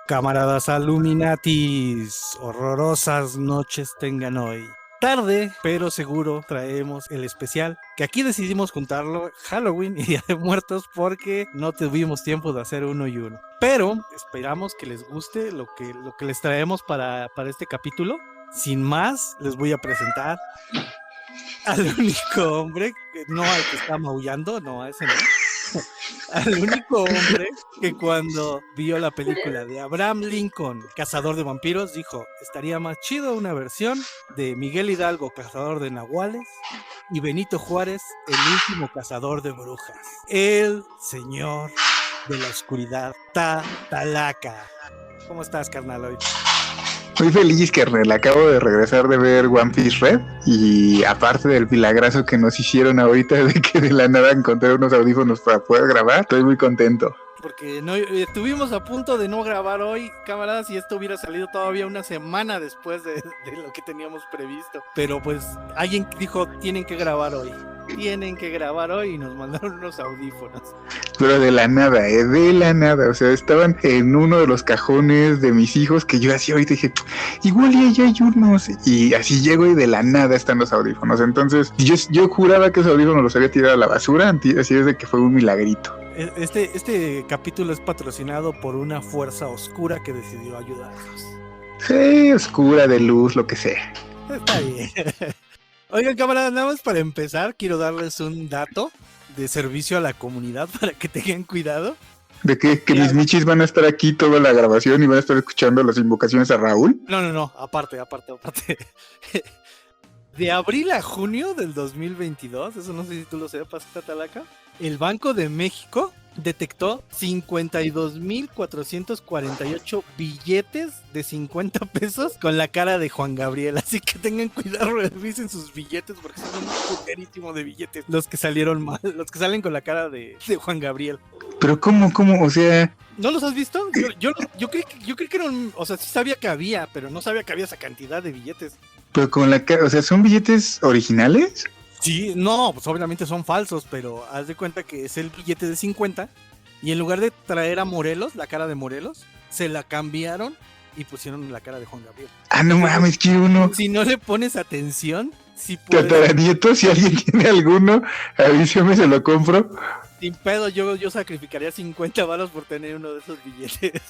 Camaradas Illuminatis, horrorosas noches tengan hoy. Tarde, pero seguro traemos el especial, que aquí decidimos juntarlo Halloween y Día de Muertos porque no tuvimos tiempo de hacer uno y uno. Pero esperamos que les guste lo que les traemos para este capítulo. Sin más, les voy a presentar al único hombre, no al que está maullando, no, a ese no. Al único hombre que cuando vio la película de Abraham Lincoln, Cazador de Vampiros, dijo, estaría más chido una versión de Miguel Hidalgo, Cazador de Nahuales, y Benito Juárez, el último cazador de brujas. El señor de la oscuridad, Tatalaca. ¿Cómo estás, carnal, hoy? Muy feliz, carnal. Acabo de regresar de ver One Piece Red y aparte del milagrazo que nos hicieron ahorita de que de la nada encontré unos audífonos para poder grabar, estoy muy contento. Porque no, estuvimos a punto de no grabar hoy, camaradas, y esto hubiera salido todavía una semana después de lo que teníamos previsto. Pero pues alguien dijo, tienen que grabar hoy y nos mandaron unos audífonos. Pero de la nada, o sea, estaban en uno de los cajones de mis hijos que yo así ahorita dije, igual y allá hay unos, y así llego y de la nada están los audífonos. Entonces yo juraba que esos audífonos los había tirado a la basura, así es de que fue un milagrito. Este capítulo es patrocinado por una fuerza oscura que decidió ayudarnos. Sí, oscura, de luz, lo que sea. Está bien. Oigan, camaradas, nada más para empezar, quiero darles un dato de servicio a la comunidad para que tengan cuidado. ¿De qué? ¿Que mis michis van a estar aquí toda la grabación y van a estar escuchando las invocaciones a Raúl? No, aparte. De abril a junio del 2022, eso no sé si tú lo sepas, Tatalaca, el Banco de México detectó 52,448 billetes de 50 pesos con la cara de Juan Gabriel. Así que tengan cuidado, revisen sus billetes porque son un puterísimo de billetes los que salieron mal, los que salen con la cara de Juan Gabriel. Pero ¿cómo? O sea... ¿No los has visto? Yo creí que eran, o sea, sí sabía que había, pero no sabía que había esa cantidad de billetes. Pero con la cara, o sea, ¿son billetes originales? Sí, no, pues obviamente son falsos, pero haz de cuenta que es el billete de 50 y en lugar de traer a Morelos, la cara de Morelos, se la cambiaron y pusieron la cara de Juan Gabriel. Ah, no mames, que uno... Si no le pones atención, sí puedes... Tataranieto, si alguien tiene alguno, avísame, se lo compro. Sin pedo, yo sacrificaría 50 varos por tener uno de esos billetes.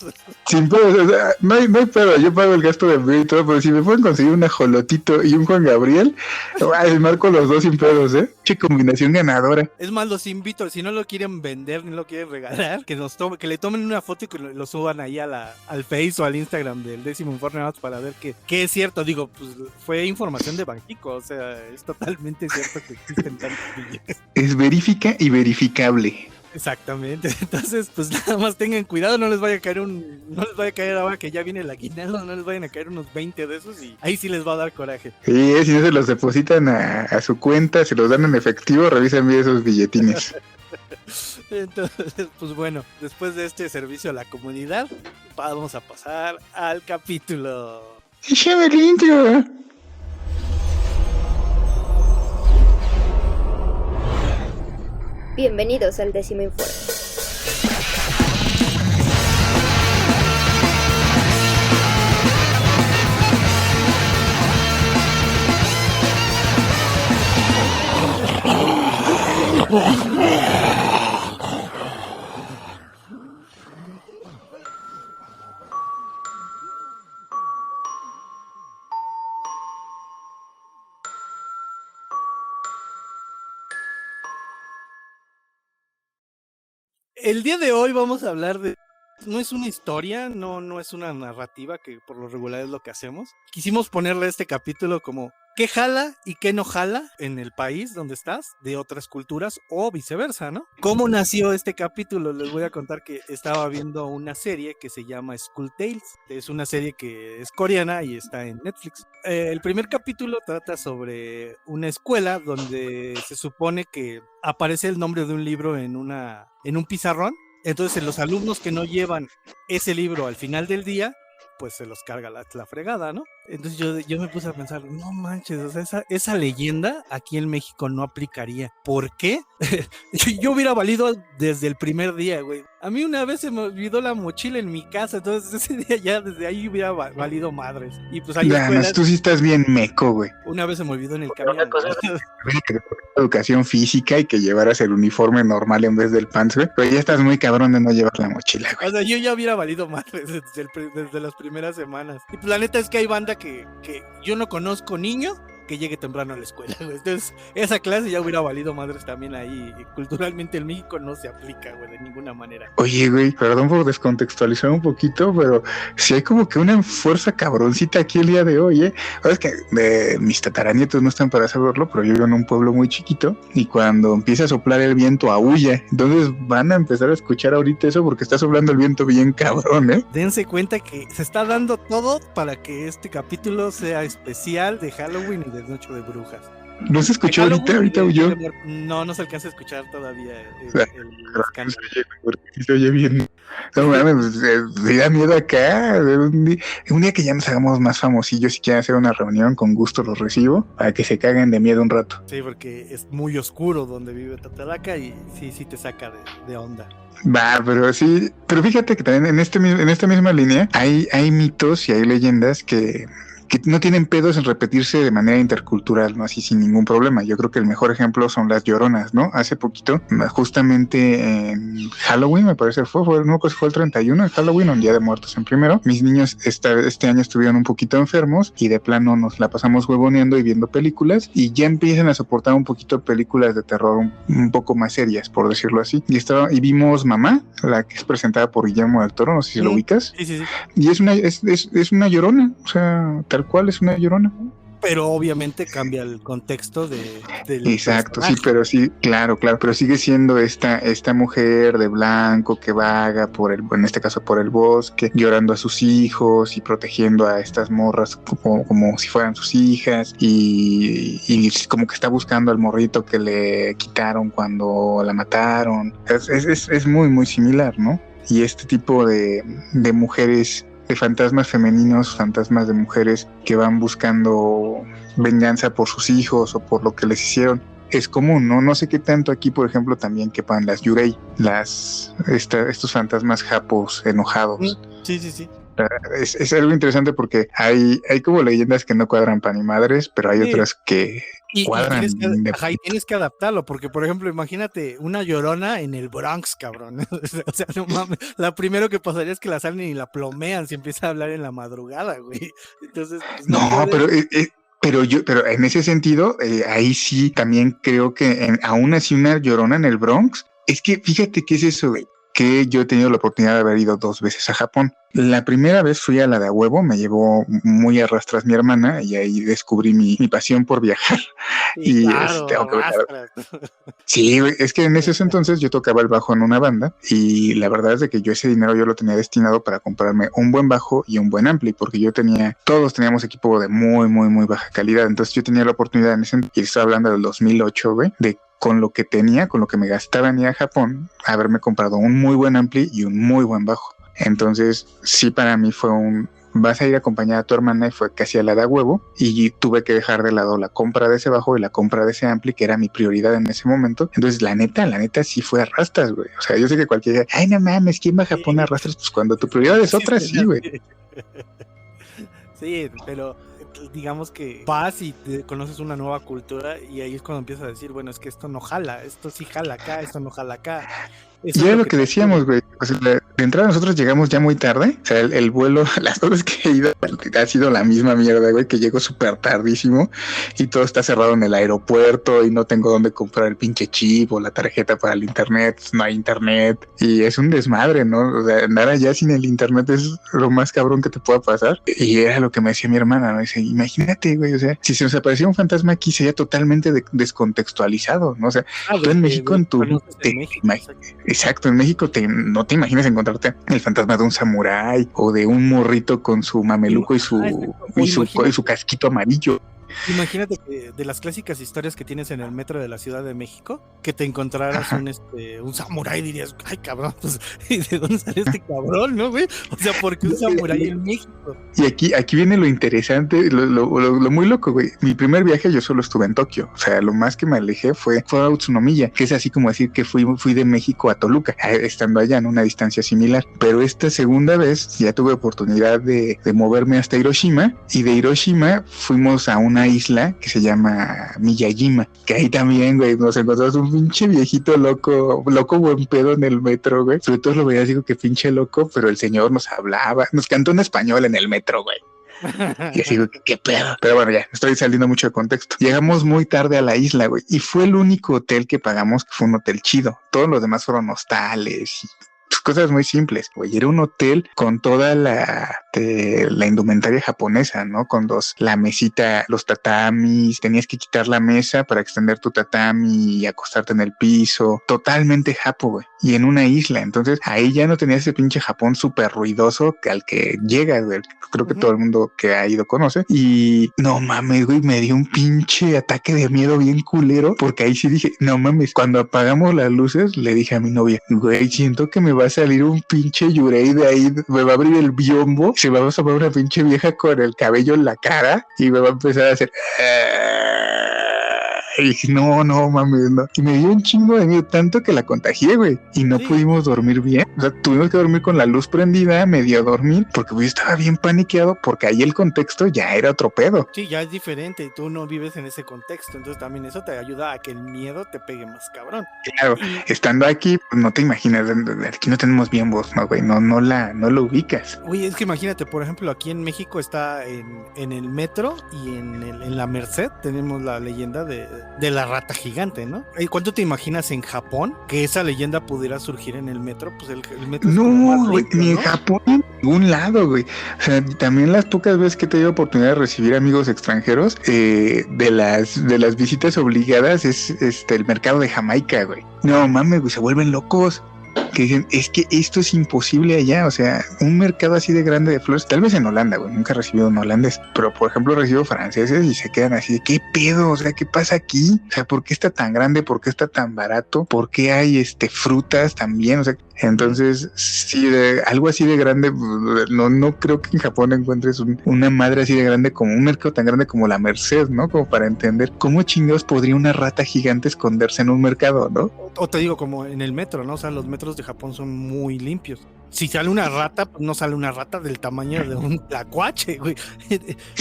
Sin pedo, o sea, no hay pedo, yo pago el gasto de envío y todo, pero si me pueden conseguir un ajolotito y un Juan Gabriel, marco los dos sin pedos, Che combinación ganadora. Es más, los invito, si no lo quieren vender ni lo quieren regalar, que le tomen una foto y que lo suban ahí al Face o al Instagram del 10º Informe Out para ver que es cierto. Digo, pues fue información de Banxico, o sea, es totalmente cierto que existen tantos billetes. Es verífica y verificable. Exactamente, entonces pues nada más tengan cuidado, no les vaya a caer ahora que ya viene el aguinaldo, no les vayan a caer unos 20 de esos y ahí sí les va a dar coraje. Sí, si no se los depositan a su cuenta, se los dan en efectivo, revisen bien esos billetines. Entonces, pues bueno, después de este servicio a la comunidad, vamos a pasar al capítulo. Échame el intro. Bienvenidos al 10º Informe. El día de hoy vamos a hablar de... No es una historia, no es una narrativa, que por lo regular es lo que hacemos. Quisimos ponerle este capítulo como qué jala y qué no jala en el país donde estás, de otras culturas o viceversa, ¿no? ¿Cómo nació este capítulo? Les voy a contar que estaba viendo una serie que se llama School Tales. Es una serie que es coreana y está en Netflix. El primer capítulo trata sobre una escuela donde se supone que aparece el nombre de un libro en un pizarrón. Entonces los alumnos que no llevan ese libro al final del día, pues se los carga la fregada, ¿no? Entonces yo me puse a pensar, no manches, o sea, esa leyenda aquí en México no aplicaría. ¿Por qué? Yo hubiera valido desde el primer día, güey. A mí una vez se me olvidó la mochila en mi casa, entonces ese día ya desde ahí hubiera valido madres. Y pues hay escuelas. Tú sí estás bien meco, güey. Una vez se me olvidó en el camión. Que educación física y que llevaras el uniforme normal en vez del pants, güey. Pero ya estás muy cabrón de no llevar la mochila, güey. O sea, yo ya hubiera valido madres desde las primeras semanas. Y pues la neta es que hay banda que yo no conozco niño que llegue temprano a la escuela, güey. Entonces, esa clase ya hubiera valido madres también ahí. Culturalmente en México no se aplica, güey, de ninguna manera. Oye, güey, perdón por descontextualizar un poquito, pero sí hay como que una fuerza cabroncita aquí el día de hoy, ¿eh? Es que mis tataranietos no están para saberlo, pero yo vivo en un pueblo muy chiquito y cuando empieza a soplar el viento aúlla. Entonces van a empezar a escuchar ahorita eso porque está soplando el viento bien cabrón, ¿eh? Dense cuenta que se está dando todo para que este capítulo sea especial de Halloween y de Noche de Brujas. ¿No se escuchó ahorita huyó? No se alcanza a escuchar todavía se oye bien. No mames, me da miedo acá. Un día que ya nos hagamos más famosillos y quieran hacer una reunión, con gusto los recibo, para que se caguen de miedo un rato. Sí, porque es muy oscuro donde vive Tatalaca y sí te saca de onda. Va, pero sí, pero fíjate que también en esta misma línea hay mitos y hay leyendas que no tienen pedos en repetirse de manera intercultural, ¿no? Así sin ningún problema. Yo creo que el mejor ejemplo son las Lloronas, ¿no? Hace poquito, justamente en Halloween, me parece fue el 31 de Halloween, un Día de Muertos en primero. Mis niños este año estuvieron un poquito enfermos y de plano nos la pasamos huevoneando y viendo películas y ya empiezan a soportar un poquito películas de terror un poco más serias, por decirlo así. Y vimos Mamá, la que es presentada por Guillermo del Toro, no sé si lo ubicas. Sí. Y es una llorona, o sea, tal cual es una llorona. Pero obviamente cambia el contexto del exacto, personaje. Sí, pero sí, claro, pero sigue siendo esta mujer de blanco que vaga en este caso por el bosque, llorando a sus hijos y protegiendo a estas morras como si fueran sus hijas y como que está buscando al morrito que le quitaron cuando la mataron. Es muy, muy similar, ¿no? Y este tipo de mujeres, de fantasmas femeninos, fantasmas de mujeres que van buscando venganza por sus hijos o por lo que les hicieron, es común, ¿no? No sé qué tanto aquí, por ejemplo, también quepan las yurei, estos fantasmas japos enojados. Sí. Es algo interesante porque hay como leyendas que no cuadran pan ni madres, pero hay otras que cuadran. Y tienes que adaptarlo, porque por ejemplo, imagínate una Llorona en el Bronx, cabrón. O sea, no mames, la primero que pasaría es que la salen y la plomean si empieza a hablar en la madrugada, güey. Entonces, pues, pero en ese sentido, ahí sí también creo que aún así una Llorona en el Bronx, es que fíjate qué es eso, güey, que yo he tenido la oportunidad de haber ido 2 veces a Japón. La primera vez fui a la de a huevo, me llevó muy a rastras mi hermana y ahí descubrí mi pasión por viajar. Sí, y claro, sí, es que en ese entonces yo tocaba el bajo en una banda y la verdad es de que ese dinero yo lo tenía destinado para comprarme un buen bajo y un buen ampli, porque todos teníamos equipo de muy, muy, muy baja calidad. Entonces yo tenía la oportunidad y estoy hablando del 2008, güey, de con lo que me gastaba en ir a Japón, haberme comprado un muy buen ampli y un muy buen bajo. Entonces, sí, para mí fue vas a ir a acompañar a tu hermana y fue casi a la de huevo y tuve que dejar de lado la compra de ese bajo y la compra de ese ampli, que era mi prioridad en ese momento. Entonces, la neta sí fue a rastras, güey. O sea, yo sé que cualquiera, ay, no mames, ¿quién va a Japón a rastras? Pues cuando tu prioridad es otra, sí, güey. Sí, pero digamos que vas y te conoces una nueva cultura y ahí es cuando empiezas a decir, bueno, es que esto no jala, esto sí jala acá, esto no jala acá. Eso y era lo que decíamos, güey. O sea, de entrada nosotros llegamos ya muy tarde. O sea, el vuelo, las veces que he ido ha sido la misma mierda, güey, que llego súper tardísimo y todo está cerrado en el aeropuerto y no tengo dónde comprar el pinche chip o la tarjeta para el internet. No hay internet y es un desmadre, ¿no? O sea, andar allá sin el internet es lo más cabrón que te pueda pasar. Y era lo que me decía mi hermana, ¿no? Dice, imagínate, güey, o sea, si se nos aparecía un fantasma aquí sería totalmente descontextualizado, ¿no? O sea, tú en México Exacto, en México no te imaginas encontrarte el fantasma de un samurái o de un morrito con su mameluco y su casquito amarillo. Imagínate que de las clásicas historias que tienes en el metro de la Ciudad de México, que te encontraras un samurái, dirías, ay cabrón, pues, ¿y de dónde salió este cabrón, no, güey? O sea, ¿por qué un samurái en México? Y aquí viene lo interesante, lo muy loco, güey. Mi primer viaje yo solo estuve en Tokio. O sea, lo más que me alejé fue a Utsunomiya, que es así como decir que fui de México a Toluca, estando allá en una distancia similar. Pero esta segunda vez ya tuve oportunidad de moverme hasta Hiroshima, y de Hiroshima fuimos a una isla que se llama Miyajima, que ahí también, güey, nos encontramos un pinche viejito loco buen pedo en el metro, güey. Sobre todo lo veías, digo que pinche loco, pero el señor nos hablaba, nos cantó en español en el metro, güey. Y así, güey, qué pedo. Pero bueno, ya, estoy saliendo mucho de contexto. Llegamos muy tarde a la isla, güey, y fue el único hotel que pagamos, que fue un hotel chido. Todos los demás fueron hostales y cosas muy simples, güey. Era un hotel con toda la indumentaria japonesa, ¿no? Con la mesita, los tatamis, tenías que quitar la mesa para extender tu tatami y acostarte en el piso. Totalmente japo, güey. Y en una isla. Entonces, ahí ya no tenías ese pinche Japón súper ruidoso al que llega, güey. Creo que todo el mundo que ha ido conoce. Y no mames, güey, me dio un pinche ataque de miedo bien culero, porque ahí sí dije, no mames, cuando apagamos las luces, le dije a mi novia, güey, siento que me va a salir un pinche yurei de ahí, me va a abrir el biombo, se va a asomar una pinche vieja con el cabello en la cara y me va a empezar a hacer... Y dije, no mames, no. Y me dio un chingo de miedo, tanto que la contagié, güey. Y no pudimos dormir bien. O sea, tuvimos que dormir con la luz prendida, medio dormir, porque yo estaba bien paniqueado, porque ahí el contexto ya era otro pedo. Sí, ya es diferente y tú no vives en ese contexto. Entonces también eso te ayuda a que el miedo te pegue más cabrón. Claro, estando aquí, pues no te imaginas, aquí no tenemos bien voz, no, güey, no lo ubicas. Oye, es que imagínate, por ejemplo, aquí en México está en el metro y en la Merced tenemos la leyenda de la rata gigante, ¿no? ¿Cuánto te imaginas en Japón que esa leyenda pudiera surgir en el metro? Pues el metro es como más limpio, ni ¿no? en Japón, ni en ningún lado, güey. O sea, también las pocas veces que he tenido oportunidad de recibir amigos extranjeros, de las visitas obligadas es el mercado de Jamaica, güey. No mames, güey, se vuelven locos. Que dicen, es que esto es imposible allá, o sea, un mercado así de grande de flores, tal vez en Holanda, güey, nunca he recibido en holandés, pero por ejemplo recibo franceses y se quedan así de, ¿qué pedo? O sea, ¿qué pasa aquí? O sea, ¿por qué está tan grande? ¿Por qué está tan barato? ¿Por qué hay frutas también? O sea, entonces, sí, algo así de grande, no creo que en Japón encuentres una madre así de grande, como un mercado tan grande como la Merced, ¿no? Como para entender cómo chingados podría una rata gigante esconderse en un mercado, ¿no? O te digo, como en el metro, ¿no? O sea, los metros de Japón son muy limpios. Si sale una rata, pues no sale una rata del tamaño de un tlacuache, güey.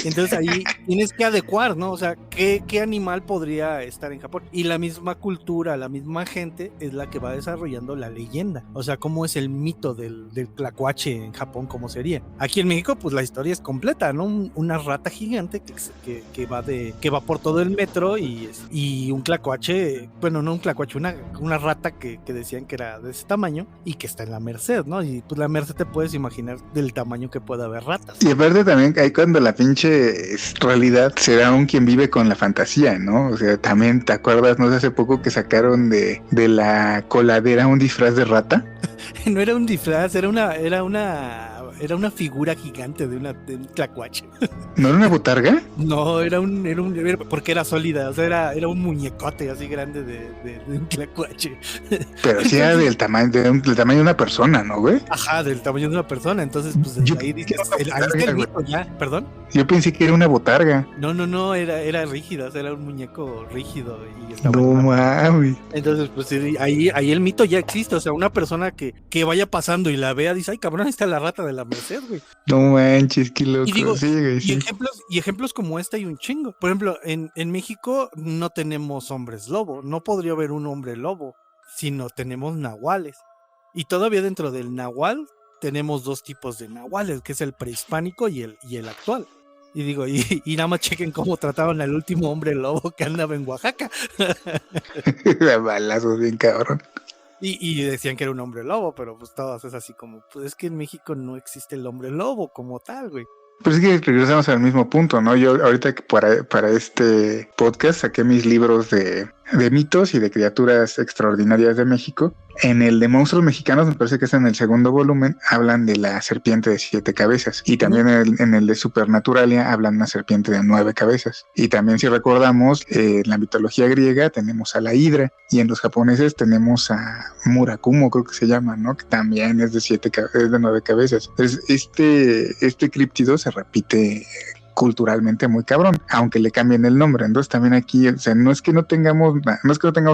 Entonces ahí tienes que adecuar, ¿no? O sea, ¿qué animal podría estar en Japón? Y la misma cultura, la misma gente es la que va desarrollando la leyenda. O sea, ¿cómo es el mito del tlacuache en Japón? ¿Cómo sería? Aquí en México, pues la historia es completa, ¿no? Una rata gigante que va por todo el metro y un tlacuache, bueno, no un tlacuache, una rata que decían que era de ese tamaño y que está en la Merced, ¿no? Y pues la Merced te puedes imaginar del tamaño que puede haber ratas. Y aparte también hay cuando la pinche realidad será un quien vive con la fantasía, ¿no? O sea, también te acuerdas, no sé, hace poco que sacaron de la coladera un disfraz de rata. No era un disfraz, era una figura gigante de un tlacuache. ¿No era una botarga? No, porque era sólida, o sea, era un muñecote así grande de un tlacuache. Pero sí era del tamaño de una persona, ¿no, güey? Ajá, del tamaño de una persona, entonces pues ahí dices, ahí está el mito ya, ¿perdón? Yo pensé que era una botarga. No, era rígida, o sea, era un muñeco rígido y estaba... No mames. Entonces, pues ahí el mito ya existe, o sea, una persona que vaya pasando y la vea, dice, ay cabrón, ahí está la rata de la Merced, güey. No manches, qué loco. Y digo, sí. ejemplos como este hay un chingo. Por ejemplo, en México no tenemos hombres lobo, no podría haber un hombre lobo, sino tenemos nahuales. Y todavía dentro del nahual tenemos dos tipos de nahuales, que es el prehispánico y el actual. Y digo, y nada más chequen cómo trataban al último hombre lobo que andaba en Oaxaca. Balazos bien cabrón. Y decían que era un hombre lobo, pero pues todas es así como, pues es que en México no existe el hombre lobo como tal, güey. Pues es que regresamos al mismo punto, ¿no? Yo ahorita que para este podcast saqué mis libros de de mitos y de criaturas extraordinarias de México. En el de monstruos mexicanos, me parece que es en el segundo volumen, hablan de la serpiente de 7 cabezas. Y también en el de Supernaturalia hablan de una serpiente de 9 cabezas. Y también, si recordamos, en la mitología griega tenemos a la hidra, y en los japoneses tenemos a Murakumo, creo que se llama, ¿no? Que también es de 9 cabezas. Entonces, este críptido se repite culturalmente muy cabrón, aunque le cambien el nombre. Entonces también aquí, o sea, no es que no tengamos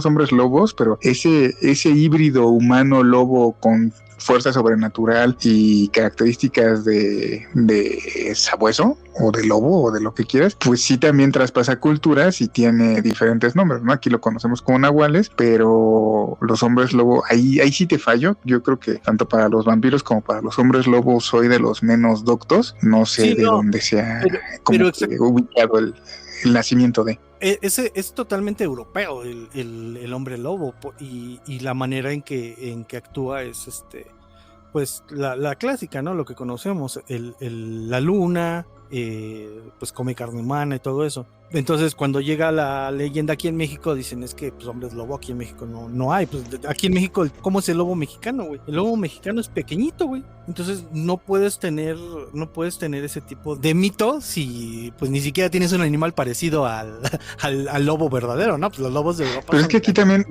hombres lobos, pero ese híbrido humano lobo con fuerza sobrenatural y características de sabueso o de lobo o de lo que quieras, pues sí también traspasa culturas y tiene diferentes nombres, ¿no? Aquí lo conocemos como nahuales, pero los hombres lobo, ahí sí te fallo. Yo creo que tanto para los vampiros como para los hombres lobo soy de los menos doctos. No sé dónde sea ubicado el nacimiento de... Ese es totalmente europeo el hombre lobo, y la manera en que actúa es pues la clásica, ¿no? Lo que conocemos, la luna, pues come carne humana y todo eso. Entonces cuando llega la leyenda aquí en México dicen es que pues hombres lobo aquí en México no hay. Pues aquí en México, ¿cómo es el lobo mexicano, güey? El lobo mexicano es pequeñito, güey. Entonces no puedes tener ese tipo de mito si pues ni siquiera tienes un animal parecido al lobo verdadero, ¿no? Pues los lobos de Europa. Pero es que aquí también,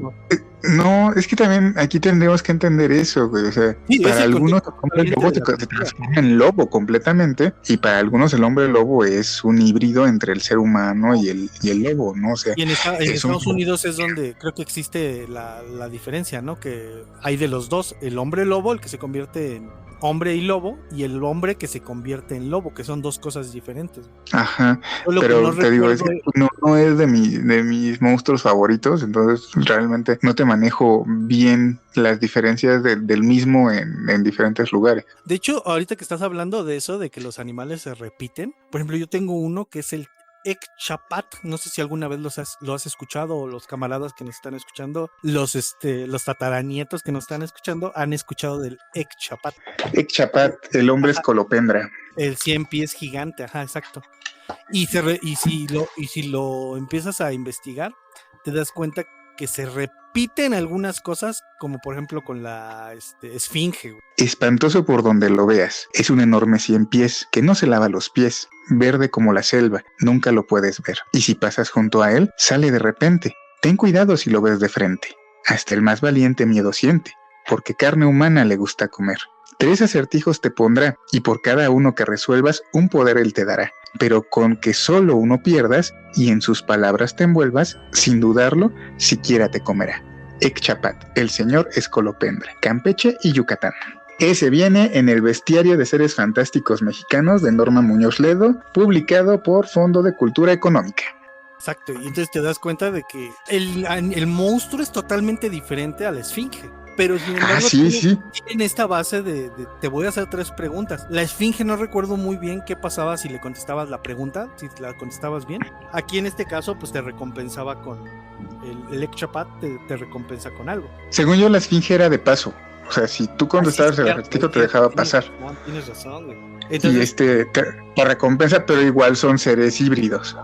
es que también aquí tendríamos que entender eso, güey. O sea, sí, para algunos el hombre lobo se transforma en lobo completamente, y para algunos el hombre lobo es un híbrido entre el ser humano y el lobo, ¿no? O sea, y en Estados Unidos es donde creo que existe la diferencia, ¿no? Que hay de los dos, el hombre lobo, el que se convierte en hombre y lobo, y el hombre que se convierte en lobo, que son dos cosas diferentes. Ajá, pero te digo, es que no es de mis monstruos favoritos, entonces realmente no te manejo bien las diferencias del mismo en diferentes lugares. De hecho, ahorita que estás hablando de eso, de que los animales se repiten, por ejemplo, yo tengo uno que es el Ecchapat, no sé si alguna vez lo has escuchado, o los camaradas que nos están escuchando, los tataranietos que nos están escuchando, han escuchado del Ecchapat. Ecchapat, el hombre escolopendra. El 100 pies gigante, ajá, exacto. Y si lo empiezas a investigar, te das cuenta que se repiten algunas cosas, como por ejemplo con la esfinge. Espantoso por donde lo veas. Es un enorme 100 pies que no se lava los pies, verde como la selva, nunca lo puedes ver. Y si pasas junto a él, sale de repente. Ten cuidado si lo ves de frente. Hasta el más valiente miedo siente, porque carne humana le gusta comer. 3 acertijos te pondrá, y por cada uno que resuelvas, un poder él te dará. Pero con que solo uno pierdas, y en sus palabras te envuelvas, sin dudarlo, siquiera te comerá. Ecchapat, el señor escolopendra, Campeche y Yucatán. Ese viene en el Bestiario de Seres Fantásticos Mexicanos de Norma Muñoz Ledo, publicado por Fondo de Cultura Económica. Exacto, y entonces te das cuenta de que el monstruo es totalmente diferente a la esfinge. Pero sin embargo, tienen esta base de te voy a hacer 3 preguntas. La esfinge no recuerdo muy bien qué pasaba si le contestabas la pregunta, si la contestabas bien. Aquí en este caso, pues te recompensaba con el Ecchapat, te recompensa con algo. Según yo, la esfinge era de paso. O sea, si tú contestabas el acertijo, te dejaba pasar. No, tienes razón, güey. Entonces, y te recompensa, pero igual son seres híbridos.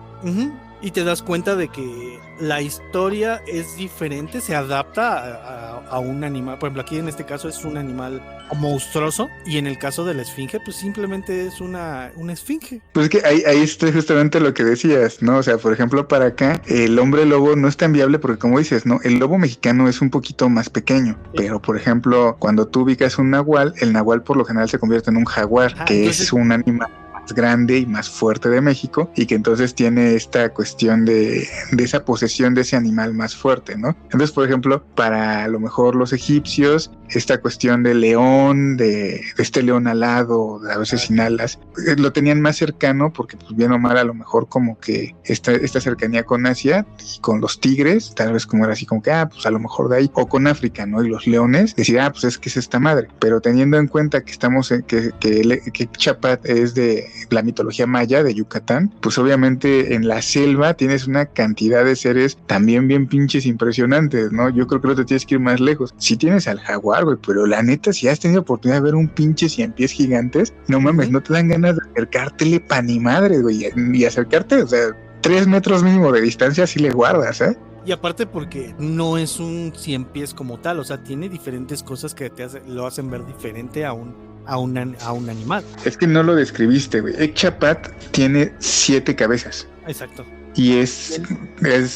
Y te das cuenta de que la historia es diferente, se adapta a un animal. Por ejemplo, aquí en este caso es un animal monstruoso, y en el caso de la esfinge, pues simplemente es una esfinge. Pues es que ahí está justamente lo que decías, ¿no? O sea, por ejemplo, para acá, el hombre lobo no es tan viable porque, como dices, ¿no? El lobo mexicano es un poquito más pequeño, pero, por ejemplo, cuando tú ubicas un nahual, el nahual por lo general se convierte en un jaguar, que entonces es un animal más grande y más fuerte de México, y que entonces tiene esta cuestión de esa posesión de ese animal más fuerte, ¿no? Entonces, por ejemplo, para a lo mejor los egipcios, esta cuestión de león, de este león alado, a veces sin alas, lo tenían más cercano porque, pues bien o mal, a lo mejor como que esta cercanía con Asia y con los tigres, tal vez como era así como que, pues a lo mejor de ahí, o con África, ¿no? Y los leones, decir, pues es que es esta madre. Pero teniendo en cuenta que estamos que Ecchapat es de la mitología maya de Yucatán, pues obviamente en la selva tienes una cantidad de seres también bien pinches impresionantes, ¿no? Yo creo que no te tienes que ir más lejos. Si tienes al jaguar, güey, pero la neta, si has tenido oportunidad de ver un pinche 100 pies gigantes, no mames, no te dan ganas de acercártele pa' ni madre, güey, y acercarte, o sea, 3 metros mínimo de distancia sí le guardas, ¿eh? Y aparte porque no es un 100 pies como tal, o sea, tiene diferentes cosas que lo hacen ver diferente a un animal. Es que no lo describiste, güey. Ekchapat tiene 7 cabezas. Exacto. Y es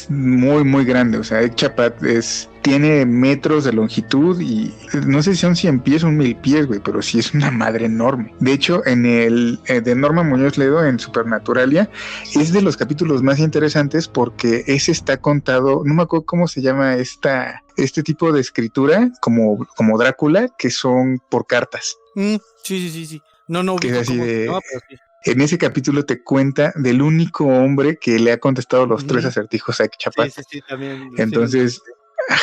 muy, muy grande. O sea, Ekchapat tiene metros de longitud y no sé si son 100 pies o 1000 pies, güey, pero sí es una madre enorme. De hecho, en el de Norma Muñoz Ledo, en Supernaturalia, es de los capítulos más interesantes porque ese está contado, no me acuerdo cómo se llama este tipo de escritura, como Drácula, que son por cartas. Sí. No que ubico es así cómo se de... llama, pero sí. En ese capítulo te cuenta del único hombre que le ha contestado los 3 acertijos a Ekchapat. Sí, también. Entonces,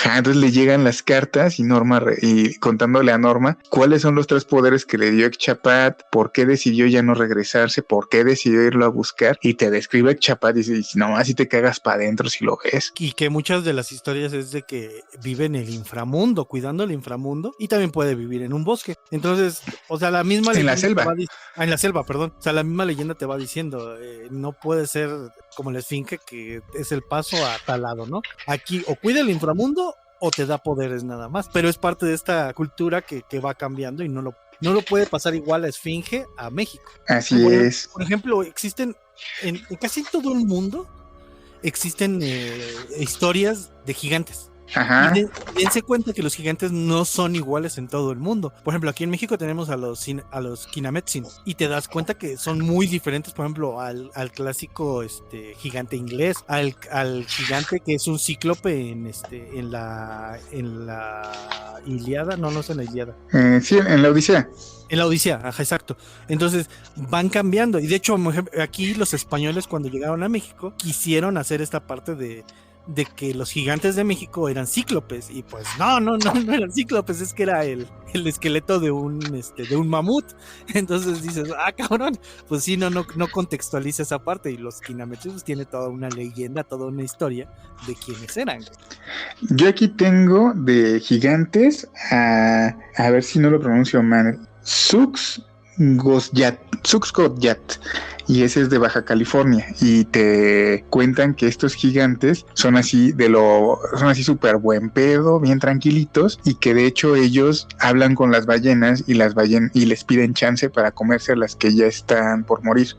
entonces le llegan las cartas y contándole a Norma cuáles son los 3 poderes que le dio Ekchapat, por qué decidió ya no regresarse, por qué decidió irlo a buscar, y te describe Ekchapat y dices, no, así te cagas para adentro si lo ves. Y que muchas de las historias es de que vive en el inframundo, cuidando el inframundo, y también puede vivir en un bosque. Entonces, o sea, la misma En leyenda la selva. en la selva, perdón. O sea, la misma leyenda te va diciendo, no puede ser como la esfinge que es el paso a tal lado, ¿no? Aquí o cuida el inframundo o te da poderes nada más, pero es parte de esta cultura que va cambiando y no lo puede pasar igual a esfinge a México. Así es. Por ejemplo, existen en casi todo el mundo existen historias de gigantes. Ajá. Y dense cuenta que los gigantes no son iguales en todo el mundo. Por ejemplo, aquí en México tenemos a los Kinametsin y te das cuenta que son muy diferentes, por ejemplo, al clásico gigante inglés, al gigante que es un cíclope en la Ilíada, no es en la Ilíada. Sí, en la Odisea. En la Odisea, ajá, exacto. Entonces van cambiando. Y de hecho, aquí los españoles cuando llegaron a México quisieron hacer esta parte de que los gigantes de México eran cíclopes. Y pues no eran cíclopes, es que era el esqueleto de un mamut. Entonces dices, cabrón, pues sí, no contextualiza esa parte. Y los Kinametsus tiene toda una leyenda, toda una historia de quiénes eran. Yo aquí tengo de gigantes a ver si no lo pronuncio mal, Suxgoyat, y ese es de Baja California, y te cuentan que estos gigantes son así súper buen pedo, bien tranquilitos, y que de hecho ellos hablan con las ballenas y les piden chance para comerse a las que ya están por morir.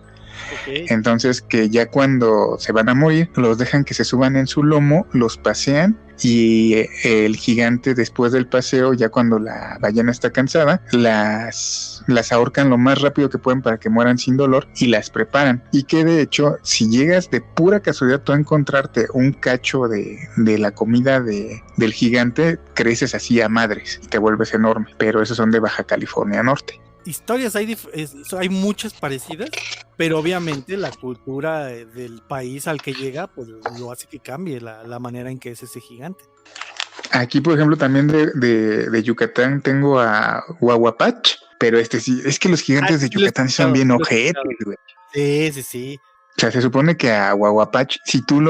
Okay. Entonces que ya cuando se van a morir los dejan que se suban en su lomo, los pasean y el gigante después del paseo, ya cuando la ballena está cansada, las ahorcan lo más rápido que pueden para que mueran sin dolor y las preparan. Y que de hecho, si llegas de pura casualidad tú a encontrarte un cacho de la comida del gigante, creces así a madres y te vuelves enorme. Pero esos son de Baja California Norte. Historias hay muchas parecidas, pero obviamente la cultura del país al que llega pues lo hace que cambie la manera en que es ese gigante. Aquí, por ejemplo, también de Yucatán tengo a Huahuapach, pero sí, es que los gigantes de Yucatán son bien ojetes, güey. Sí. O sea, se supone que a Huahuapach, si tú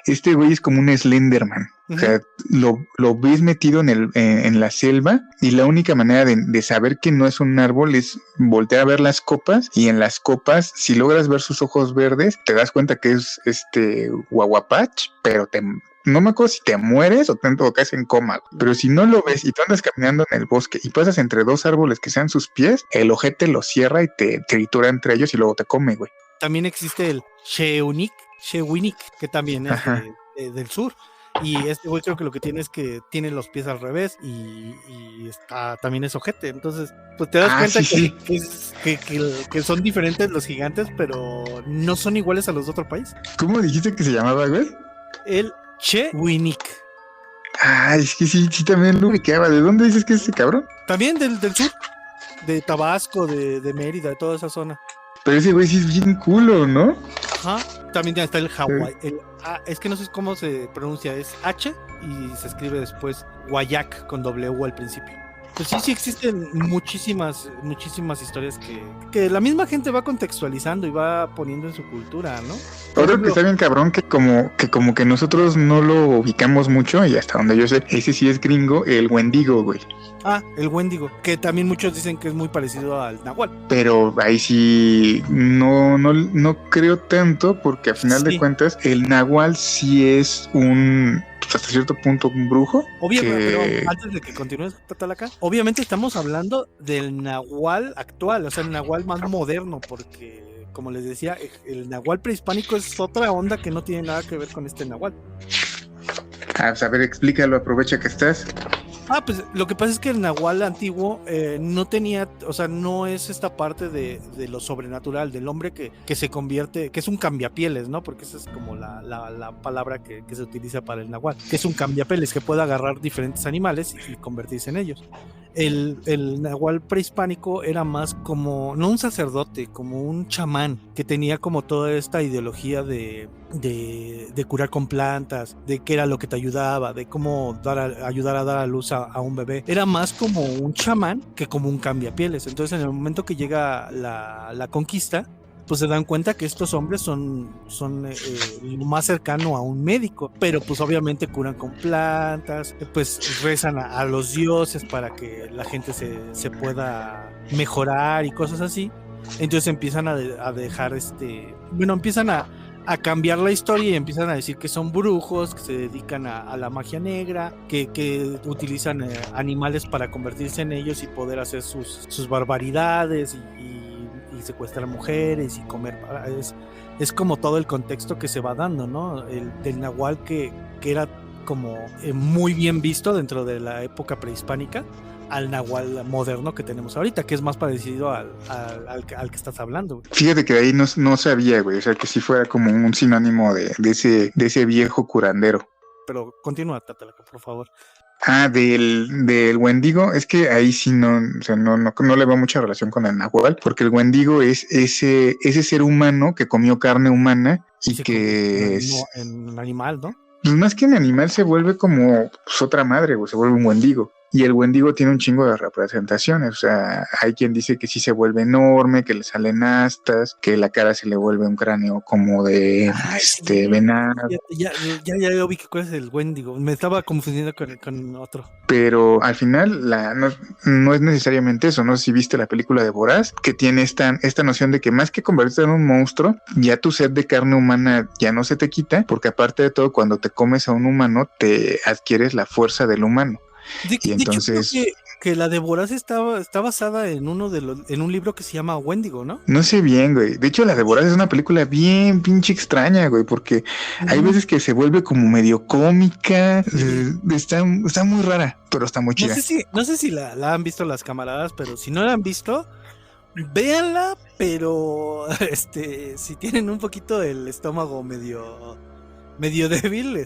este güey es como un Slenderman. Uh-huh. O sea, lo ves metido en la selva y la única manera de saber que no es un árbol es voltear a ver las copas, y en las copas, si logras ver sus ojos verdes, te das cuenta que es Huahuapach, pero no me acuerdo si te mueres o caes en coma, pero si no lo ves y tú andas caminando en el bosque y pasas entre 2 árboles que sean sus pies, el ojete lo cierra y te tritura entre ellos y luego te come, güey. También existe el Shewinik, que también es del sur. Y este güey creo que lo que tiene es que tiene los pies al revés y también es ojete. Entonces, pues te das cuenta que son diferentes los gigantes, pero no son iguales a los de otro país. ¿Cómo dijiste que se llamaba, güey? El Shewinik. Es que sí también lo ubicaba. ¿De dónde dices que es ese cabrón? También del sur, de Tabasco, de Mérida, de toda esa zona. Pero ese güey sí es bien culo, ¿no? Ajá. También está el Hawái. Es que no sé cómo se pronuncia, es H y se escribe después Guayac con W al principio. Pues sí, sí existen muchísimas historias que la misma gente va contextualizando y va poniendo en su cultura, ¿no? Por Otro que ejemplo, está bien cabrón, como que nosotros no lo ubicamos mucho, y hasta donde yo sé, ese sí es gringo, el Wendigo, güey. el Wendigo, que también muchos dicen que es muy parecido al Nahual. Pero ahí sí no creo tanto, porque a final de Sí, cuentas el Nahual sí es pues, hasta cierto punto un brujo. obviamente, pero Que antes de que continúes, Tatalaca, obviamente estamos hablando del Nahual actual, o sea, el Nahual más moderno, porque, como les decía, el Nahual prehispánico es otra onda que no tiene nada que ver con este Nahual. pues, a ver, explícalo, aprovecha que estás. Pues lo que pasa es que el Nahual antiguo no tenía, o sea, no es esta parte de lo sobrenatural, del hombre que se convierte, que es un cambiapieles, ¿no? Porque esa es como la palabra que se utiliza para el Nahual, que es un cambiapieles, que puede agarrar diferentes animales y convertirse en ellos. El Nahual prehispánico era más como, no un sacerdote, como un chamán, que tenía como toda esta ideología de curar con plantas, de qué era lo que te ayudaba, de cómo ayudar a dar a luz a un bebé. Era más como un chamán que como un cambiapieles. Entonces, en el momento que llega la conquista, pues se dan cuenta que estos hombres son lo más cercano a un médico, pero pues obviamente curan con plantas, pues rezan a los dioses para que la gente se pueda mejorar y cosas así. Entonces empiezan a dejar empiezan a cambiar la historia y empiezan a decir que son brujos, que se dedican a la magia negra, que utilizan animales para convertirse en ellos y poder hacer sus barbaridades y secuestrar mujeres y comer. Es como todo el contexto que se va dando, ¿no? Del Nahual que era como muy bien visto dentro de la época prehispánica, al Nahual moderno que tenemos ahorita, que es más parecido al que estás hablando. Fíjate que de ahí no sabía, güey. O sea, que sí fuera como un sinónimo de ese viejo curandero. Pero continúa, Tatalaca, por favor. Del Wendigo, es que ahí sí no le veo mucha relación con el Nahual, porque el Wendigo es ese ser humano que comió carne humana y que es en un animal, ¿no? Pues más que en animal se vuelve como pues, otra madre, güey, se vuelve un Wendigo. Y el Wendigo tiene un chingo de representaciones. O sea, hay quien dice que sí se vuelve enorme, que le salen astas, que la cara se le vuelve un cráneo como de venado. Ya vi que cuál es el Wendigo. Me estaba confundiendo con otro. Pero al final no es necesariamente eso. No sé si viste la película de Voraz, que tiene esta noción de que más que convertirte en un monstruo, ya tu sed de carne humana ya no se te quita, porque aparte de todo, cuando te comes a un humano, te adquieres la fuerza del humano. Y entonces, de hecho, creo que la de Voraz está basada en un libro que se llama Wendigo, ¿no? No sé bien, güey. De hecho, la de Voraz es una película bien pinche extraña, güey, porque hay veces que se vuelve como medio cómica. Está muy rara, pero está muy chida. No sé si la han visto las camaradas, pero si no la han visto, véanla, pero si tienen un poquito el estómago medio débil,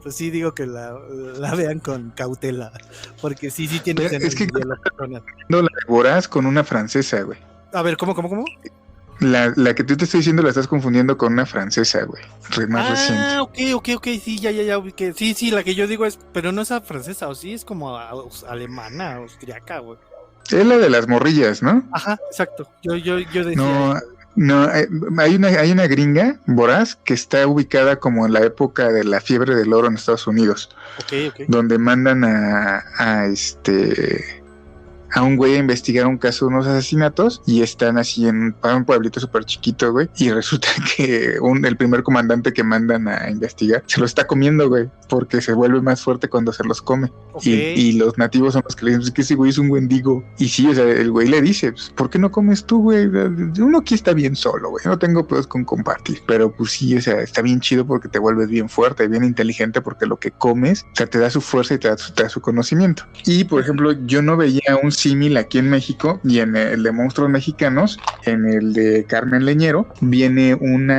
pues sí digo que la vean con cautela, porque sí tiene que es que la persona. No, la de Voraz con una francesa, güey. A ver, ¿cómo? La que tú te estoy diciendo la estás confundiendo con una francesa, güey. Más reciente. Ok, sí, ya ubiqué. Sí, la que yo digo pero no es francesa, o sí, es como alemana, austriaca, güey. Es la de las morrillas, ¿no? Ajá, exacto. Yo decía. No, hay una gringa, Voraz, que está ubicada como en la época de la fiebre del oro en Estados Unidos. Ok. Donde mandan a un güey a investigar un caso de unos asesinatos y están así en un pueblito súper chiquito, güey, y resulta que el primer comandante que mandan a investigar se lo está comiendo, güey, porque se vuelve más fuerte cuando se los come. Y los nativos son los que le dicen, es que ese güey es un Wendigo. Y sí, o sea, el güey le dice, pues, ¿por qué no comes tú, güey? Uno aquí está bien solo, güey, no tengo pedos con compartir. Pero pues sí, o sea, está bien chido porque te vuelves bien fuerte y bien inteligente, porque lo que comes, o sea, te da su fuerza y te da su conocimiento. Y, por ejemplo, yo no veía un símil aquí en México, y en el de Monstruos Mexicanos, en el de Carmen Leñero, viene un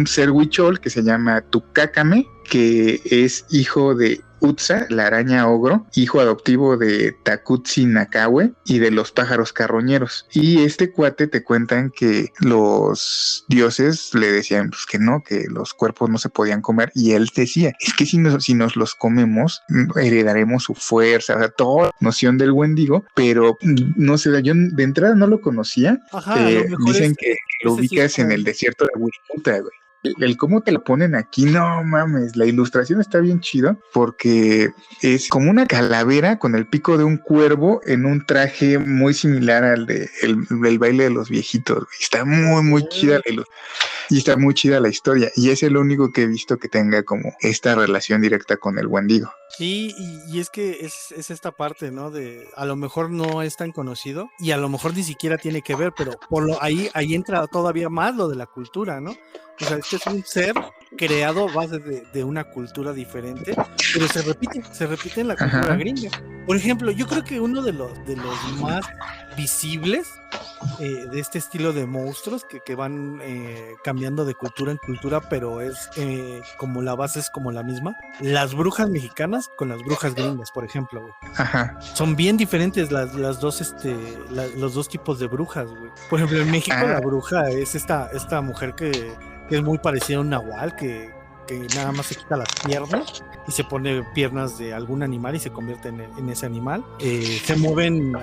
ser huichol que se llama Tucácame, que es hijo de Utsa, la araña ogro, hijo adoptivo de Takutsi Nakawe y de los pájaros carroñeros. Y este cuate te cuentan que los dioses le decían pues, que no, que los cuerpos no se podían comer, y él decía, es que si nos los comemos, heredaremos su fuerza, o sea, toda noción del Wendigo, pero no sé, yo de entrada no lo conocía. Ajá, a lo mejor Dicen que lo ubicas en el desierto de Huiputa, güey. El cómo te lo ponen aquí, no mames, la ilustración está bien chido porque es como una calavera con el pico de un cuervo en un traje muy similar al de el baile de los viejitos, güey. Está muy chida la ilustración y está muy chida la historia, y es el único que he visto que tenga como esta relación directa con el Wendigo. Sí, y es que es esta parte, ¿no? De a lo mejor no es tan conocido y a lo mejor ni siquiera tiene que ver, pero ahí entra todavía más lo de la cultura, ¿no? O sea, este es un ser creado a base de una cultura diferente, pero se repite en la cultura gringa. Por ejemplo, yo creo que uno de los más visibles de este estilo de monstruos que van cambiando de cultura en cultura, pero es como la base es como la misma. Las brujas mexicanas con las brujas gringas, por ejemplo, güey. Ajá. Son bien diferentes las dos los dos tipos de brujas, güey. Por ejemplo, en México la bruja es esta mujer que es muy parecida a un nahual, que nada más se quita las piernas y se pone piernas de algún animal y se convierte en ese animal. Se mueven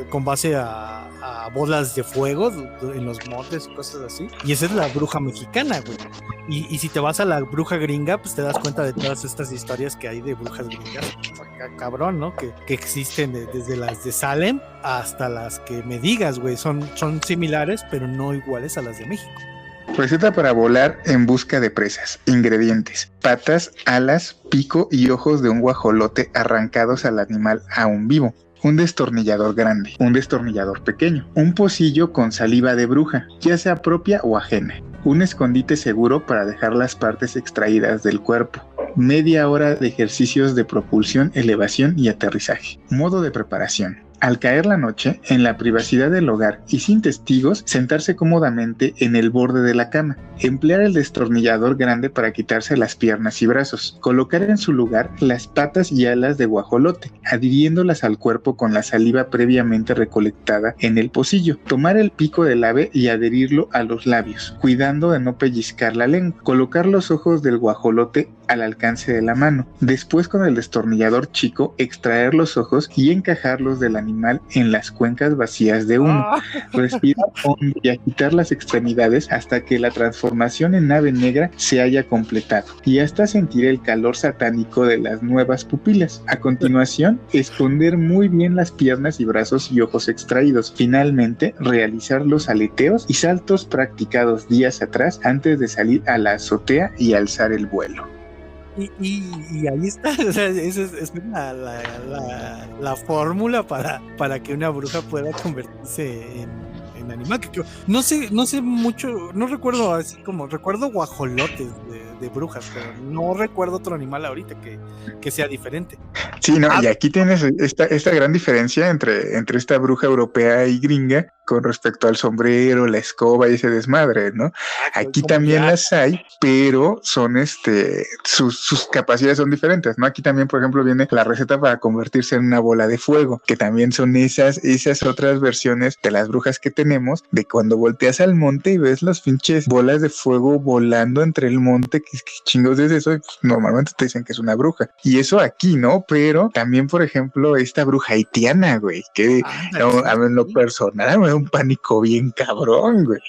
con base a bolas de fuego en los montes y cosas así. Y esa es la bruja mexicana, güey. Y si te vas a la bruja gringa, pues te das cuenta de todas estas historias que hay de brujas gringas. Cabrón, ¿no? Que existen desde las de Salem hasta las que me digas, güey. Son similares, pero no iguales a las de México. Receta para volar en busca de presas. Ingredientes: patas, alas, pico y ojos de un guajolote arrancados al animal aún vivo. Un destornillador grande, un destornillador pequeño, un pocillo con saliva de bruja, ya sea propia o ajena, un escondite seguro para dejar las partes extraídas del cuerpo, media hora de ejercicios de propulsión, elevación y aterrizaje. Modo de preparación: al caer la noche, en la privacidad del hogar y sin testigos, sentarse cómodamente en el borde de la cama. Emplear el destornillador grande para quitarse las piernas y brazos. Colocar en su lugar las patas y alas de guajolote, adhiriéndolas al cuerpo con la saliva previamente recolectada en el pocillo. Tomar el pico del ave y adherirlo a los labios, cuidando de no pellizcar la lengua. Colocar los ojos del guajolote al alcance de la mano. Después, con el destornillador chico, extraer los ojos y encajarlos del animal en las cuencas vacías de uno. Respirar hondo y agitar las extremidades hasta que la transformación en ave negra se haya completado y hasta sentir el calor satánico de las nuevas pupilas. A continuación, esconder muy bien las piernas y brazos y ojos extraídos. Finalmente, realizar los aleteos y saltos practicados días atrás antes de salir a la azotea y alzar el vuelo. Y ahí está, o sea, esa es la fórmula para que una bruja pueda convertirse en animal. Que no sé mucho, no recuerdo, así como recuerdo guajolotes de brujas, pero no recuerdo otro animal ahorita que sea diferente. Sí, no, y aquí tienes esta gran diferencia entre esta bruja europea y gringa con respecto al sombrero, la escoba y ese desmadre, ¿no? Aquí también las hay, pero son sus capacidades son diferentes, ¿no? Aquí también, por ejemplo, viene la receta para convertirse en una bola de fuego, que también son esas otras versiones de las brujas que tenemos, de cuando volteas al monte y ves las pinches bolas de fuego volando entre el monte. ¿Qué chingos es eso? Pues, normalmente te dicen que es una bruja. Y eso aquí, ¿no? Pero también, por ejemplo, esta bruja haitiana, güey, que a mí en lo personal me da un pánico bien cabrón, güey.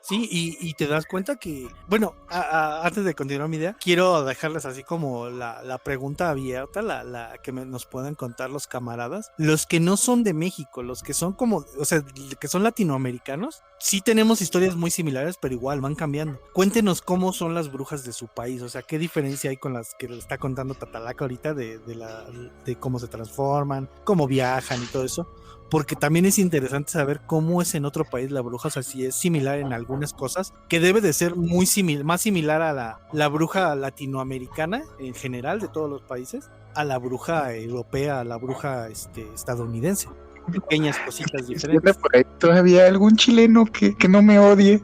Sí, y te das cuenta que, bueno, antes de continuar mi idea, quiero dejarles así como la pregunta abierta, la que nos puedan contar los camaradas, los que no son de México, los que son como, o sea, que son latinoamericanos. Sí tenemos historias muy similares, pero igual van cambiando. Cuéntenos cómo son las brujas de su país, o sea, qué diferencia hay con las que le está contando Tatalaca ahorita de cómo se transforman, cómo viajan y todo eso. Porque también es interesante saber cómo es en otro país la bruja, o sea, si es similar en algunas cosas, que debe de ser más similar a la bruja latinoamericana en general de todos los países, a la bruja europea, a la bruja estadounidense. Pequeñas cositas diferentes. Por ahí todavía algún chileno que no me odie,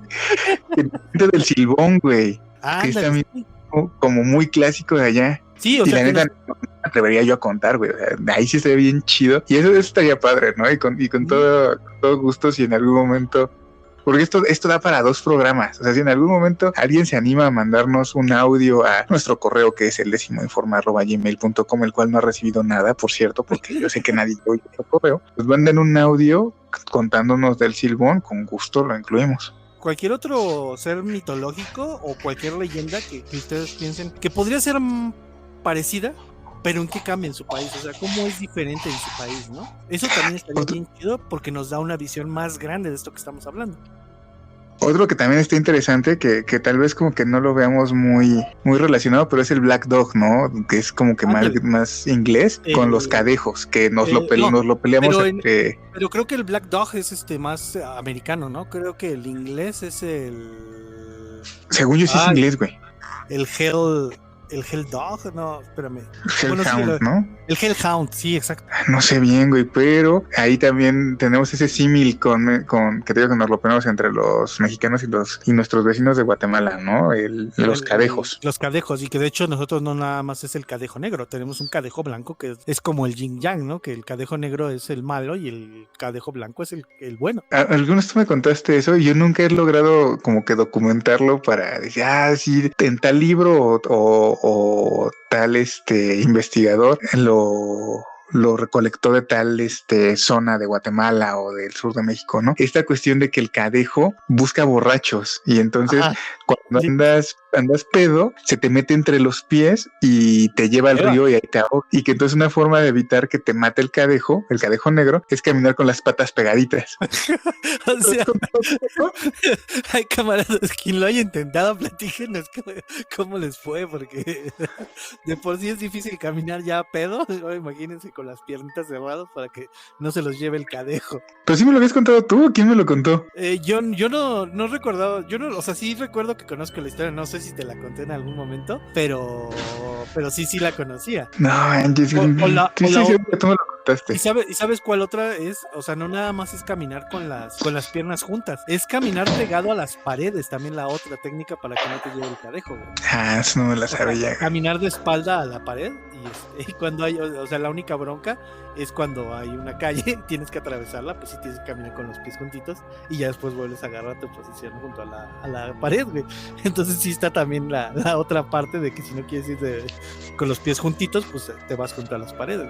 del Silbón, güey, que es también como muy clásico de allá. Sí, o y sea, la neta atrevería yo a contar, güey. O sea, ahí sí estaría bien chido. Y eso estaría padre, ¿no? Y con todo gusto, si en algún momento... Porque esto da para 2 programas. O sea, si en algún momento alguien se anima a mandarnos un audio a nuestro correo, que es el decimoinforma@gmail.com, el cual no ha recibido nada, por cierto, porque yo sé que nadie oye el correo, pues manden un audio contándonos del Silbón, con gusto lo incluimos. Cualquier otro ser mitológico o cualquier leyenda que ustedes piensen que podría ser parecida, pero en qué cambia en su país, o sea, cómo es diferente en su país, ¿no? Eso también estaría bien chido porque nos da una visión más grande de esto que estamos hablando. Otro que también está interesante, que tal vez como que no lo veamos muy relacionado, pero es el Black Dog, ¿no? Que es como que más inglés, con los cadejos, que nos lo peleamos entre... Pero creo que el Black Dog es más americano, ¿no? Creo que el inglés es Según yo sí es inglés, güey. El Hell Dog, no, espérame. Hellhound, ¿no? El Hellhound, sí, exacto. No sé bien, güey, pero ahí también tenemos ese símil con que te digo que nos lo ponemos entre los mexicanos y nuestros vecinos de Guatemala, ¿no? Los cadejos. Los cadejos, y que de hecho nosotros no nada más es el cadejo negro, tenemos un cadejo blanco que es como el yin yang, ¿no? Que el cadejo negro es el malo y el cadejo blanco es el bueno. Algunos tú me contaste eso y yo nunca he logrado como que documentarlo para decir, sí, en tal libro o tal investigador lo recolectó de tal zona de Guatemala o del sur de México, ¿no? Esta cuestión de que el cadejo busca borrachos y entonces cuando andas pedo, se te mete entre los pies y te lleva al río y ahí te ahoga. Y que entonces una forma de evitar que te mate el cadejo negro, es caminar con las patas pegaditas. O sea, hay camaradas, quien lo haya intentado, platíquenos cómo les fue, porque de por sí es difícil caminar ya a pedo, imagínense con las piernitas cerradas para que no se los lleve el cadejo. Pero sí me lo habías contado tú, ¿quién me lo contó? Yo no recordaba, o sea, sí recuerdo que conozco la historia, no sé si te la conté en algún momento, pero sí la conocía. No, Angie, sí, tú me lo contaste. ¿Y sabes cuál otra es? O sea, no nada más es caminar con las piernas juntas, es caminar pegado a las paredes, también la otra técnica para que no te lleve el cadejo, güey. Eso no me la sabía. Caminar de espalda a la pared y cuando hay, o sea, la única bronca es cuando hay una calle, tienes que atravesarla, pues sí tienes que caminar con los pies juntitos y ya después vuelves a agarrar tu posición junto a la pared, güey. Entonces sí está también la otra parte de que si no quieres ir con los pies juntitos, pues te vas junto a las paredes.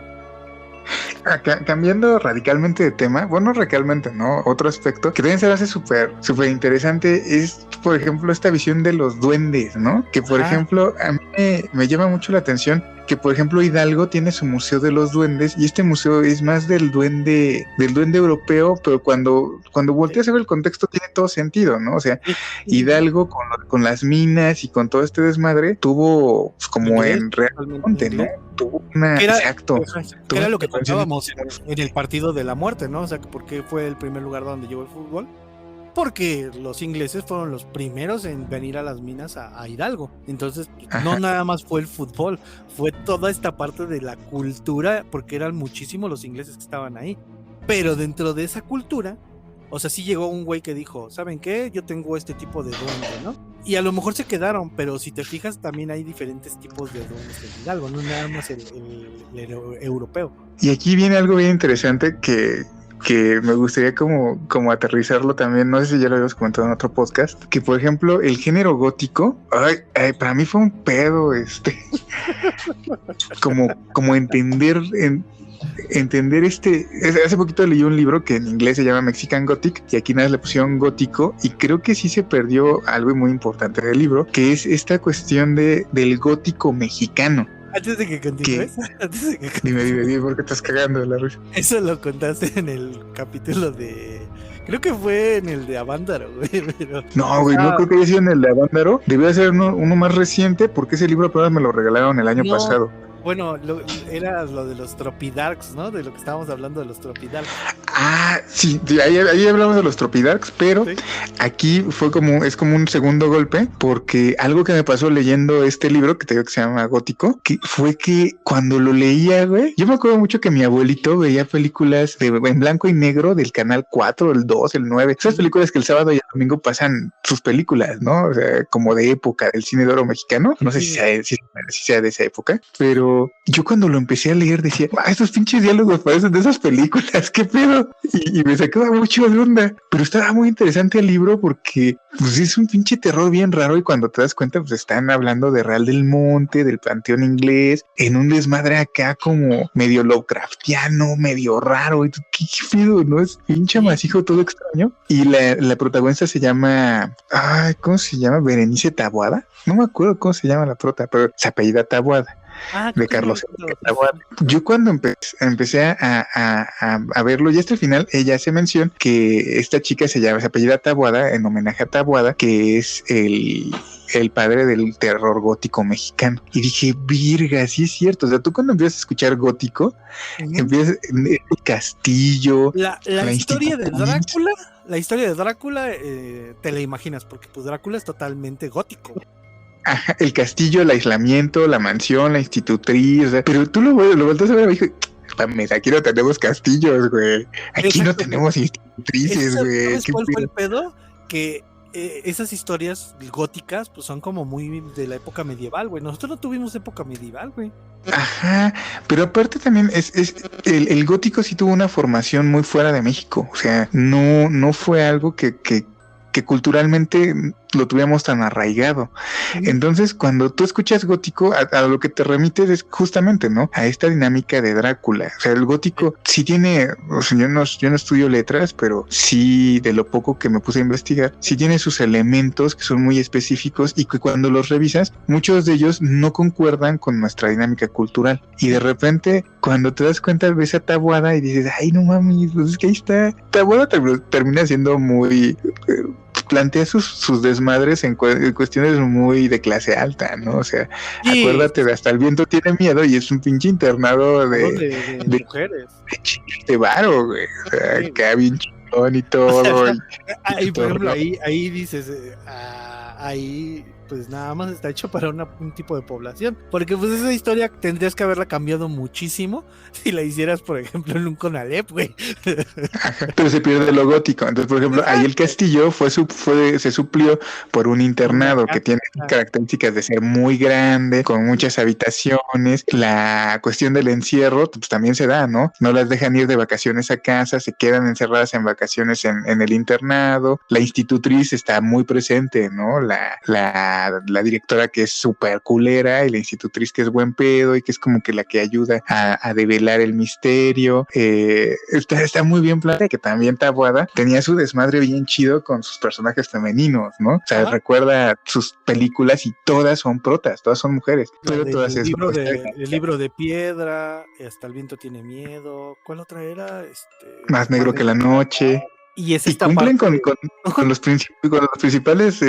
Cambiando radicalmente de tema, bueno, radicalmente, ¿no? Otro aspecto que también se me hace súper interesante es, por ejemplo, esta visión de los duendes, ¿no? Que, por ejemplo, a mí me llama mucho la atención que, por ejemplo, Hidalgo tiene su museo de los duendes y este museo es más del duende europeo, pero cuando volteas a ver el contexto tiene todo sentido, ¿no? O sea, Hidalgo con las minas y con todo este desmadre tuvo pues, como en realmente, ¿no? Tuvo una... Exacto. Que era lo que pensábamos en el partido de la muerte, ¿no? O sea, ¿por qué fue el primer lugar donde llegó el fútbol? Porque los ingleses fueron los primeros en venir a las minas a Hidalgo. Entonces, no nada más fue el fútbol, fue toda esta parte de la cultura, porque eran muchísimos los ingleses que estaban ahí. Pero dentro de esa cultura, o sea, sí llegó un güey que dijo, ¿saben qué? Yo tengo este tipo de duende, ¿no? Y a lo mejor se quedaron, pero si te fijas, también hay diferentes tipos de duendes en Hidalgo, no nada más el europeo. Y aquí viene algo bien interesante que me gustaría como aterrizarlo también, no sé si ya lo habíamos comentado en otro podcast, que por ejemplo el género gótico, para mí fue un pedo, como entender hace poquito leí un libro que en inglés se llama Mexican Gothic y aquí nada le pusieron gótico y creo que sí se perdió algo muy importante del libro, que es esta cuestión del gótico mexicano. Antes de que continúes, dime, ¿por qué estás cagando de la risa? Eso lo contaste en el capítulo de... Creo que fue en el de Avándaro, güey. Pero... No, güey, no creo que haya sido en el de Avándaro. Debió ser uno más reciente porque ese libro apenas me lo regalaron el año pasado. Bueno, era lo de los Tropidarks, ¿no? De lo que estábamos hablando de los Tropidarks. Sí, ahí hablamos de los Tropidarks, pero ¿sí? Aquí es como un segundo golpe, porque algo que me pasó leyendo este libro, que te digo que se llama Gótico, que fue que cuando lo leía, güey, yo me acuerdo mucho que mi abuelito veía películas en blanco y negro del canal 4, el 2, el 9, esas películas que el sábado y el domingo pasan sus películas, ¿no? O sea, como de época del cine de oro mexicano. No sé si sea de esa época, pero yo cuando lo empecé a leer decía, estos pinches diálogos parecen de esas películas, ¿qué pedo? Y me sacaba mucho de onda, pero estaba muy interesante el libro porque pues es un pinche terror bien raro y cuando te das cuenta pues están hablando de Real del Monte, del Panteón Inglés, en un desmadre acá como medio Lovecraftiano, medio raro, y tú, ¿qué pedo? ¿No? Es pinche masijo todo extraño. Y la protagonista se llama, ¿cómo se llama? Berenice Taboada. No me acuerdo cómo se llama la prota, pero se apellida Taboada. De Carlos Taboada. Yo cuando empecé a verlo, y hasta el final ella hace mención que esta chica se apellida Taboada en homenaje a Taboada, que es el padre del terror gótico mexicano. Y dije, virga, sí es cierto. O sea, tú cuando empiezas a escuchar gótico, empiezas el castillo, la historia de Drácula. La historia de Drácula te la imaginas, porque pues Drácula es totalmente gótico. Ajá, el castillo, el aislamiento, la mansión, la institutriz, o sea, pero tú lo vueltas a ver y dijo, aquí no tenemos castillos, güey. Aquí no tenemos institutrices, güey. ¿Sabes cuál fue el pedo? Que esas historias góticas pues son como muy de la época medieval, güey. Nosotros no tuvimos época medieval, güey. Ajá, pero aparte también el gótico sí tuvo una formación muy fuera de México. O sea, no fue algo que culturalmente lo tuviéramos tan arraigado. Entonces, cuando tú escuchas gótico, a lo que te remites es justamente, ¿no? A esta dinámica de Drácula. O sea, el gótico sí tiene, o sea, yo no estudio letras, pero sí, de lo poco que me puse a investigar, sí tiene sus elementos que son muy específicos y que cuando los revisas, muchos de ellos no concuerdan con nuestra dinámica cultural. Y de repente, cuando te das cuenta, ves a Taboada y dices, ay, no mames, pues es que ahí está. Taboada termina siendo muy... plantea sus desmadres en cuestiones muy de clase alta, ¿no? O sea, sí. Acuérdate de Hasta el viento tiene miedo y es un pinche internado de mujeres. De varo, güey. O sea, sí. Acá bien chingón y todo. O sea, ahí, por ejemplo, ahí dices, ahí pues nada más está hecho para un tipo de población, porque pues esa historia tendrías que haberla cambiado muchísimo si la hicieras, por ejemplo, en un Conalep, güey. Pero se pierde lo gótico. Entonces, por ejemplo, ahí el castillo se suplió por un internado que tiene características de ser muy grande, con muchas habitaciones. La cuestión del encierro pues también se da, ¿no? No las dejan ir de vacaciones a casa, se quedan encerradas en vacaciones en el internado. La institutriz está muy presente, ¿no? La directora que es súper culera y la institutriz que es buen pedo y que es como que la que ayuda a develar el misterio. Está muy bien planteada, que también Taboada tenía su desmadre bien chido con sus personajes femeninos, ¿no? O sea, recuerda sus películas y todas son protas, todas son mujeres. Pero todas el libro de piedra, Hasta el viento tiene miedo. ¿Cuál otra era? Más negro que la noche. Y cumplen con los principales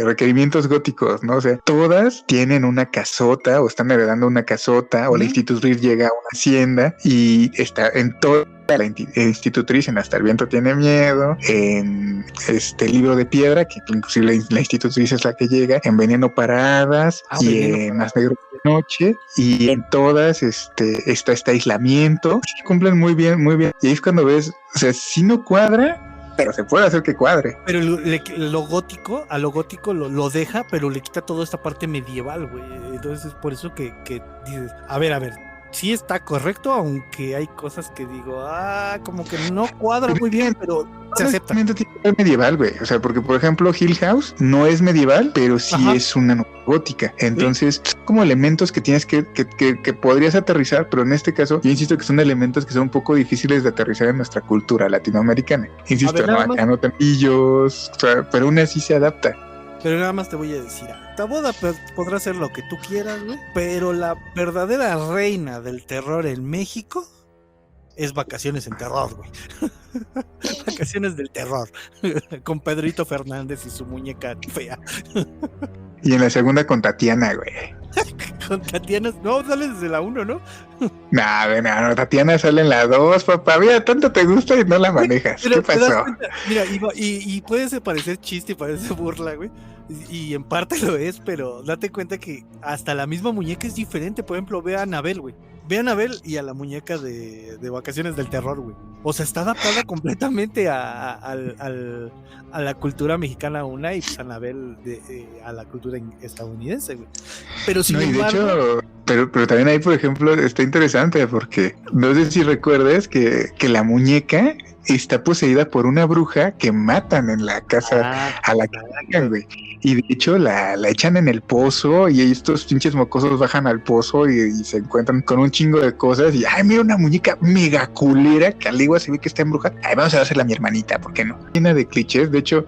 requerimientos góticos, ¿no? O sea, todas tienen una casota o están heredando una casota o la institutriz llega a una hacienda y está en toda la institutriz en Hasta el viento tiene miedo, en libro de piedra, que inclusive la institutriz es la que llega, en Veneno para hadas en Más negro que la noche, y en todas está este aislamiento. Cumplen muy bien, y ahí es cuando ves, o sea, si no cuadra, pero se puede hacer que cuadre. Pero lo gótico lo deja, pero le quita toda esta parte medieval, güey. Entonces es por eso que dices, a ver, sí está correcto, aunque hay cosas que digo, como que no cuadra muy bien, pero se acepta. Es medieval, güey. O sea, porque por ejemplo Hill House no es medieval, pero sí es una novela gótica. Entonces, son como elementos que tienes que podrías aterrizar, pero en este caso, yo insisto que son elementos que son un poco difíciles de aterrizar en nuestra cultura latinoamericana. Insisto, acá no tenillos, o sea, pero aún así se adapta. Pero nada más te voy a decir, Taboada podrá hacer lo que tú quieras, güey, pero la verdadera reina del terror en México es Vacaciones en Terror, güey. Vacaciones del Terror, con Pedrito Fernández y su muñeca fea. Y en la segunda con Tatiana, güey. Con Tatiana, no, sale desde la 1, ¿no? No, Tatiana sale en la 2, papá. Mira, tanto te gusta y no la manejas. Pero, ¿qué pasó? Mira, y puede parecer chiste y parece burla, güey. Y en parte lo es, pero date cuenta que hasta la misma muñeca es diferente. Por ejemplo, ve a Anabel, güey. Ve a Anabel y a la muñeca de Vacaciones del Terror, güey. O sea, está adaptada completamente a la cultura mexicana una y pues Anabel a la cultura estadounidense, güey. Pero sin No, y de embargo, hecho, pero también ahí, por ejemplo, está interesante porque no sé si recuerdes que la muñeca está poseída por una bruja que matan en la casa a la que sacan, güey. Y de hecho la echan en el pozo y estos pinches mocosos bajan al pozo y se encuentran con un chingo de cosas y, ay, mira una muñeca mega culera que al igual se ve que está embrujada. Ay, vamos a dársela a mi hermanita, ¿por qué no? Llena de clichés. De hecho,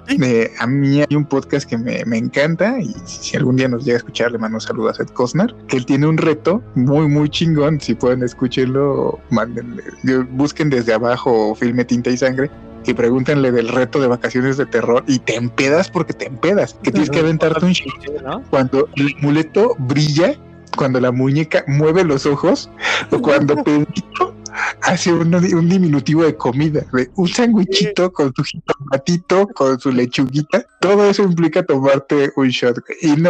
a mí hay un podcast que me encanta y si algún día nos llega a escuchar, le mando un saludo a Seth Costner, que él tiene un reto muy, muy chingón. Si pueden escucharlo, mándenle, busquen desde abajo Filme Tinta y Sangre y pregúntenle del reto de Vacaciones de Terror y te empedas porque te empedas, que tienes que aventarte un shot, ¿no? Cuando el amuleto brilla, cuando la muñeca mueve los ojos o cuando Pedrito hace un diminutivo de comida, de un sándwichito con su jitomatito, con su lechuguita, todo eso implica tomarte un shot. Y no.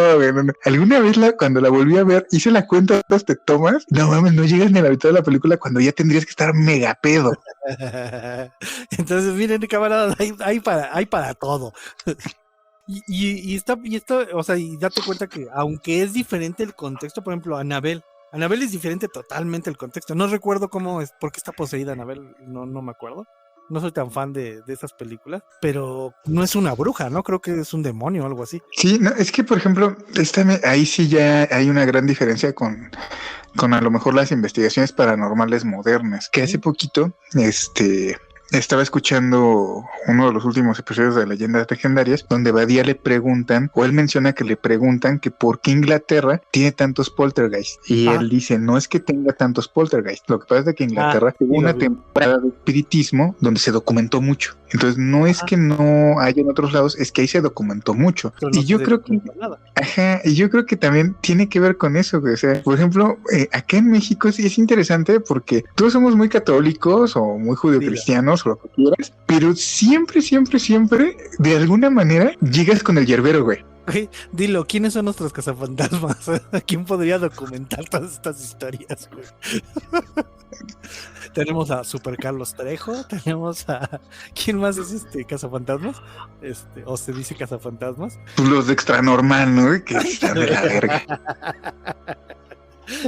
Alguna vez cuando la volví a ver, hice la cuenta de te tomas, no mames, no llegas ni a la mitad de la película cuando ya tendrías que estar mega pedo. Entonces, miren, camaradas, hay para todo. Y está, o sea, y date cuenta que aunque es diferente el contexto, por ejemplo, Anabel es diferente totalmente el contexto. No recuerdo cómo es, por qué está poseída Anabel, no me acuerdo. No soy tan fan de esas películas, pero no es una bruja, ¿no? Creo que es un demonio o algo así. Sí, no, es que, por ejemplo, ahí sí ya hay una gran diferencia con a lo mejor las investigaciones paranormales modernas, que hace poquito, estaba escuchando uno de los últimos episodios de Leyendas Legendarias, donde Badía le preguntan, o él menciona que le preguntan que por qué Inglaterra tiene tantos poltergeists. Y él dice, no es que tenga tantos poltergeists, lo que pasa es que Inglaterra tuvo una temporada de espiritismo donde se documentó mucho. Entonces no es que no haya en otros lados, es que ahí se documentó mucho. No, y yo creo que y yo creo que también tiene que ver con eso, güey. O sea, por ejemplo, acá en México sí es interesante porque todos somos muy católicos o muy judeocristianos o lo que quieras, pero siempre, de alguna manera llegas con el yerbero, güey. Dilo, ¿quiénes son nuestros cazafantasmas? ¿Quién podría documentar todas estas historias, güey? Tenemos a Super Carlos Trejo, tenemos a... ¿Quién más es cazafantasmas? ¿O se dice cazafantasmas? Pues los de Extranormal, ¿no? Que están de la verga.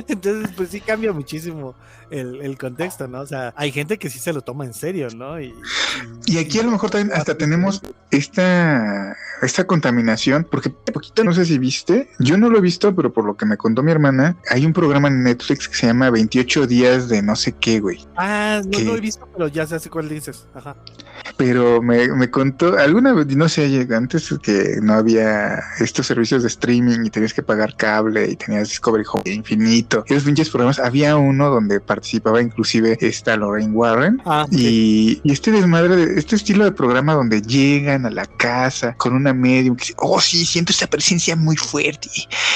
Entonces, pues sí cambia muchísimo el contexto, ¿no? O sea, hay gente que sí se lo toma en serio, ¿no? Y aquí a lo mejor también hasta tenemos esta contaminación, porque poquito, no sé si viste, yo no lo he visto, pero por lo que me contó mi hermana, hay un programa en Netflix que se llama 28 días de no sé qué, güey. No lo he visto, pero ya sé cuál dices. Ajá. Pero me contó, alguna vez, no sé, antes que no había estos servicios de streaming y tenías que pagar cable y tenías Discovery Home infinito, esos pinches programas, había uno donde participaba inclusive esta Lorraine Warren y este desmadre, este estilo de programa donde llegan a la casa con una medium que dice, oh sí, siento esta presencia muy fuerte,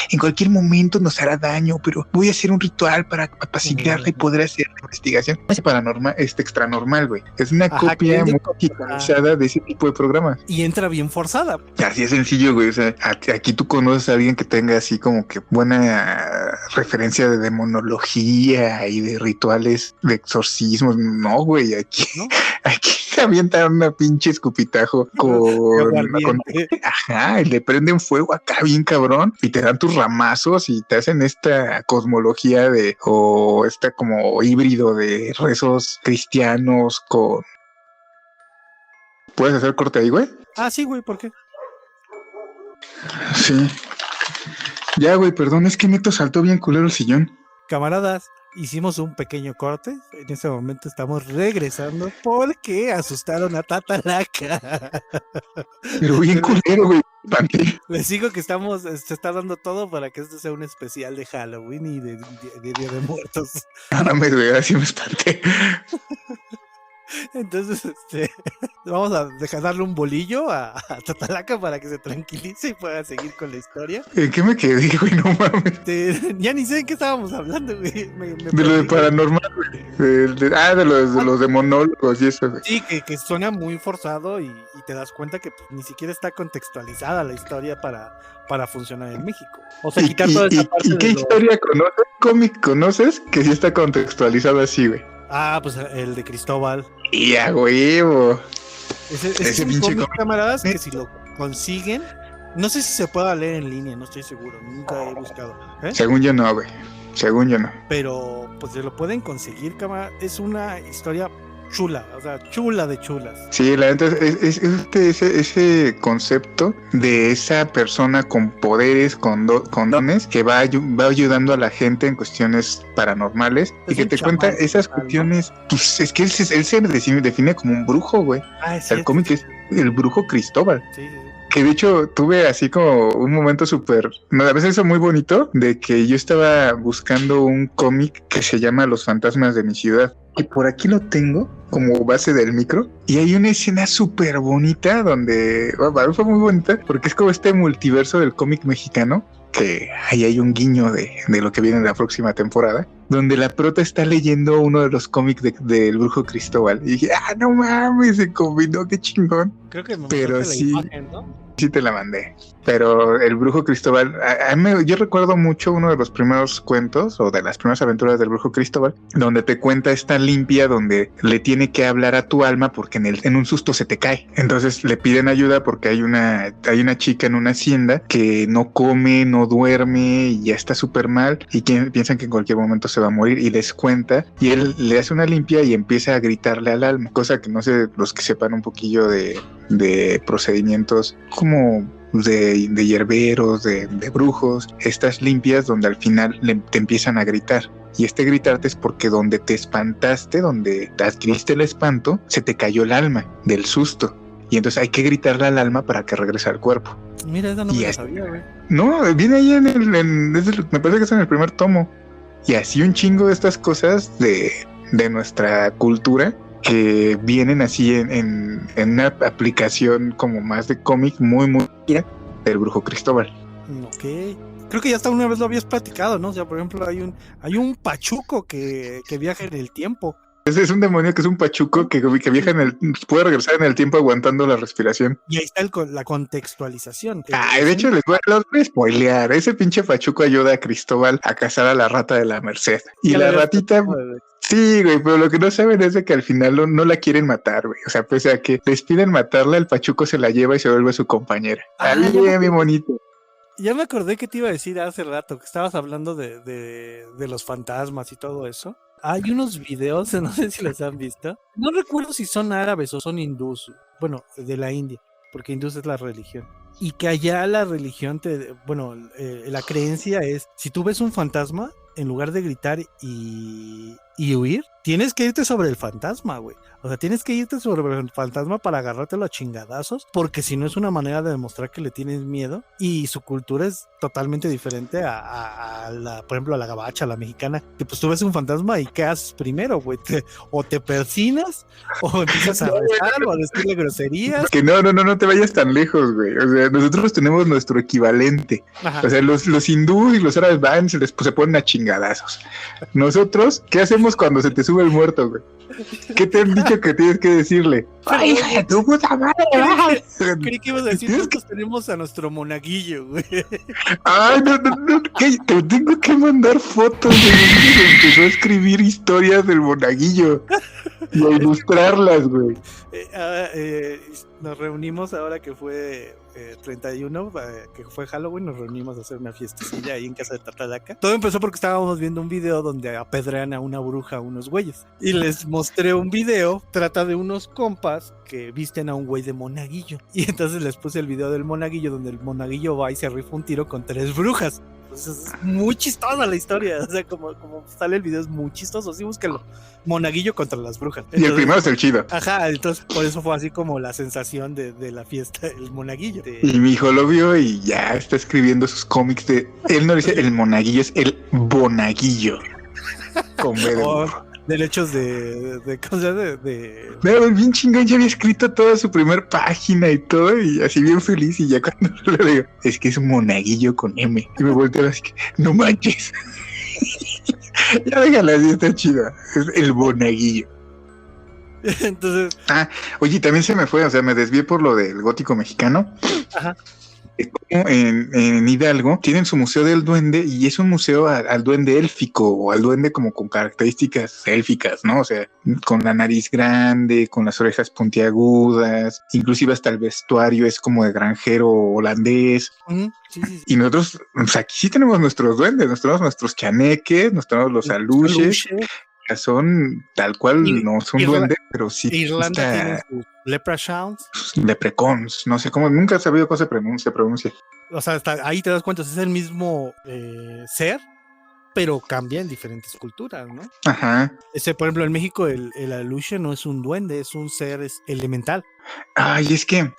en cualquier momento nos hará daño, pero voy a hacer un ritual para apaciguarla y poder hacer la investigación. Es paranormal, extranormal, güey. Es una copia muy organizada de ese tipo de programas. Y entra bien forzada. Así es sencillo, güey. O sea, aquí tú conoces a alguien que tenga así como que buena referencia de demonología y de rituales de exorcismos. No, güey, aquí te avientan una pinche escupitajo y le prenden fuego acá bien cabrón y te dan tus ramazos y te hacen esta cosmología o esta como híbrido de rezos cristianos con... ¿Puedes hacer corte ahí, güey? Sí, güey, ¿por qué? Sí. Ya, güey, perdón, es que Neto saltó bien culero el sillón. Camaradas, hicimos un pequeño corte. En este momento estamos regresando porque asustaron a Tatalaca. Pero bien culero, güey. Les digo que se está dando todo para que este sea un especial de Halloween y de Día de Muertos. No me duele, así me espanté. Entonces, vamos a darle un bolillo a Tatalaca para que se tranquilice y pueda seguir con la historia. ¿En qué me quedé, güey? No mames. Ya ni sé en qué estábamos hablando, güey. De lo de paranormal, güey. De los de monólogos y eso, güey. Sí, que suena muy forzado y te das cuenta que pues, ni siquiera está contextualizada la historia para funcionar en México. O sea, quitar toda esa parte. ¿Y qué historia conoces? ¿Cómic conoces que sí está contextualizado así, güey? Ah, pues el de Cristóbal. Y a huevo. Ese pinche cómic, camaradas, que si lo consiguen, no sé si se pueda leer en línea, no estoy seguro, nunca he buscado. Según yo no, güey. Según yo no. Pero pues se lo pueden conseguir, camarada. Es una historia chula, o sea, chula de chulas. Sí, la neta es ese concepto de esa persona con poderes, con dones, que va ayudando a la gente en cuestiones paranormales y que te cuenta esas cuestiones. Pues es que él se define como un brujo, güey. El cómic es el brujo Cristóbal. Sí. Que de hecho tuve así como un momento súper, a veces eso muy bonito, de que yo estaba buscando un cómic que se llama Los fantasmas de mi ciudad. Y por aquí lo tengo como base del micro. Y hay una escena súper bonita donde, para mí fue muy bonita, porque es como este multiverso del cómic mexicano, que ahí hay un guiño de lo que viene en la próxima temporada, donde la prota está leyendo uno de los cómics del brujo Cristóbal. Y dije, no mames, se combinó, qué chingón. Creo que me pero sí, la imagen, ¿no? Sí te la mandé. Pero el brujo Cristóbal, yo recuerdo mucho uno de los primeros cuentos o de las primeras aventuras del brujo Cristóbal, donde te cuenta esta limpia donde le tiene que hablar a tu alma porque en un susto se te cae. Entonces le piden ayuda porque hay una chica en una hacienda que no come, no duerme y ya está súper mal y piensan que en cualquier momento se va a morir y les cuenta y él le hace una limpia y empieza a gritarle al alma, cosa que no sé, los que sepan un poquillo de procedimientos como de hierberos, de brujos, estas limpias donde al final te empiezan a gritar. Y gritarte es porque donde te espantaste, donde te adquiriste el espanto, se te cayó el alma del susto. Y entonces hay que gritarle al alma para que regrese al cuerpo. Mira, esa no me la sabía, güey. No, viene ahí me parece que es en el primer tomo. Y así un chingo de estas cosas de nuestra cultura que vienen así en una aplicación como más de cómic muy, muy del brujo Cristóbal. Ok. Creo que ya hasta una vez lo habías platicado, ¿no? O sea, por ejemplo, hay un pachuco que viaja en el tiempo. Ese es un demonio que es un pachuco que viaja puede regresar en el tiempo aguantando la respiración. Y ahí está la contextualización. De hecho, los voy a spoilear. Ese pinche pachuco ayuda a Cristóbal a cazar a la rata de la Merced. Y la ratita... Sí, güey, pero lo que no saben es de que al final no la quieren matar, güey. O sea, pese a que les piden matarla, el pachuco se la lleva y se vuelve su compañera. Mi bonito. Ya me acordé que te iba a decir hace rato, que estabas hablando de los fantasmas y todo eso. Hay unos videos, no sé si los han visto. No recuerdo si son árabes o son hindús. Bueno, de la India, porque hindús es la religión. Y que allá la religión, la creencia es, si tú ves un fantasma, en lugar de gritar y huir, tienes que irte sobre el fantasma, güey. O sea, tienes que irte sobre el fantasma para agarrártelo a chingadazos, porque si no es una manera de demostrar que le tienes miedo. Y su cultura es totalmente diferente a por ejemplo, a la gabacha, a la mexicana, que pues tú ves un fantasma y ¿qué haces primero, güey? O te persinas, o empiezas a rezar, o a decirle groserías. Que no te vayas tan lejos, güey. O sea, nosotros tenemos nuestro equivalente. Ajá. O sea, los hindúes y los árabes van, se ponen a chingadazos. Nosotros, ¿qué hacemos cuando se te sube el muerto, güey? ¿Qué te han dicho que tienes que decirle? ¡Ay, hija de tu puta madre! Creí que ibas a decir, nosotros tenemos a nuestro monaguillo, güey. Ay, no, te tengo que mandar fotos de donde se empezó a escribir historias del monaguillo y a ilustrarlas, güey. Nos reunimos ahora que fue 31, que fue Halloween, nos reunimos a hacer una fiestecilla ahí en casa de Tatalaca. Todo empezó porque estábamos viendo un video donde apedrean a una bruja a unos güeyes. Y les mostré un video, trata de unos compas que visten a un güey de monaguillo. Y entonces les puse el video del monaguillo, donde el monaguillo va y se rifa un tiro con 3 brujas. Entonces es muy chistosa la historia, o sea, como sale el video es muy chistoso, sí, búsquenlo. Monaguillo contra las brujas. Entonces, y el primero es el chido. Ajá, entonces por eso fue así como la sensación de la fiesta, el monaguillo. Y mi hijo lo vio y ya está escribiendo sus cómics él no dice el monaguillo, es el bonaguillo. Con B de burro. derechos de ¿cómo se llama? No, bien chingón, ya había escrito toda su primer página y todo, y así bien feliz, y ya cuando le digo, es que es un monaguillo con M, y me volteo así que, no manches. Ya déjala, así está chida, es el monaguillo. Entonces, Oye, también se me fue, o sea, me desvié por lo del gótico mexicano. ajá. Como en Hidalgo tienen su museo del duende y es un museo al duende élfico o al duende como con características élficas, ¿no? O sea, con la nariz grande, con las orejas puntiagudas, inclusive hasta el vestuario es como de granjero holandés. Sí. Y nosotros, o sea, aquí sí tenemos nuestros duendes, nuestros chaneques, los aluches, que son tal cual, no son duendes, pero sí. Irlanda tiene sus leprechauns. Leprechauns, no sé cómo, nunca he sabido cómo se pronuncia. O sea, ahí te das cuenta, es el mismo ser, pero cambia en diferentes culturas, ¿no? Ajá. Por ejemplo, en México el aluche no es un duende, es un ser elemental. Ay, es que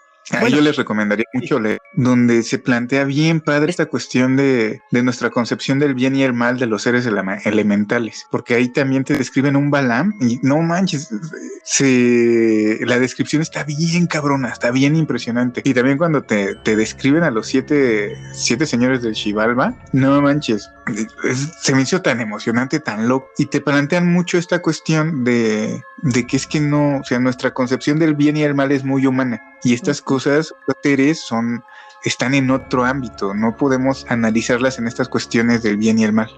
yo les recomendaría mucho leer, donde se plantea bien padre esta cuestión de nuestra concepción del bien y el mal de los seres elementales, porque ahí también te describen un Balam y no manches, la descripción está bien cabrona, está bien impresionante. Y también cuando te describen a los siete señores del Xibalba, no manches, se me hizo tan emocionante, tan loco, y te plantean mucho esta cuestión de que es que no, o sea, nuestra concepción del bien y el mal es muy humana, y estas cosas, seres están en otro ámbito, no podemos analizarlas en estas cuestiones del bien y el mal.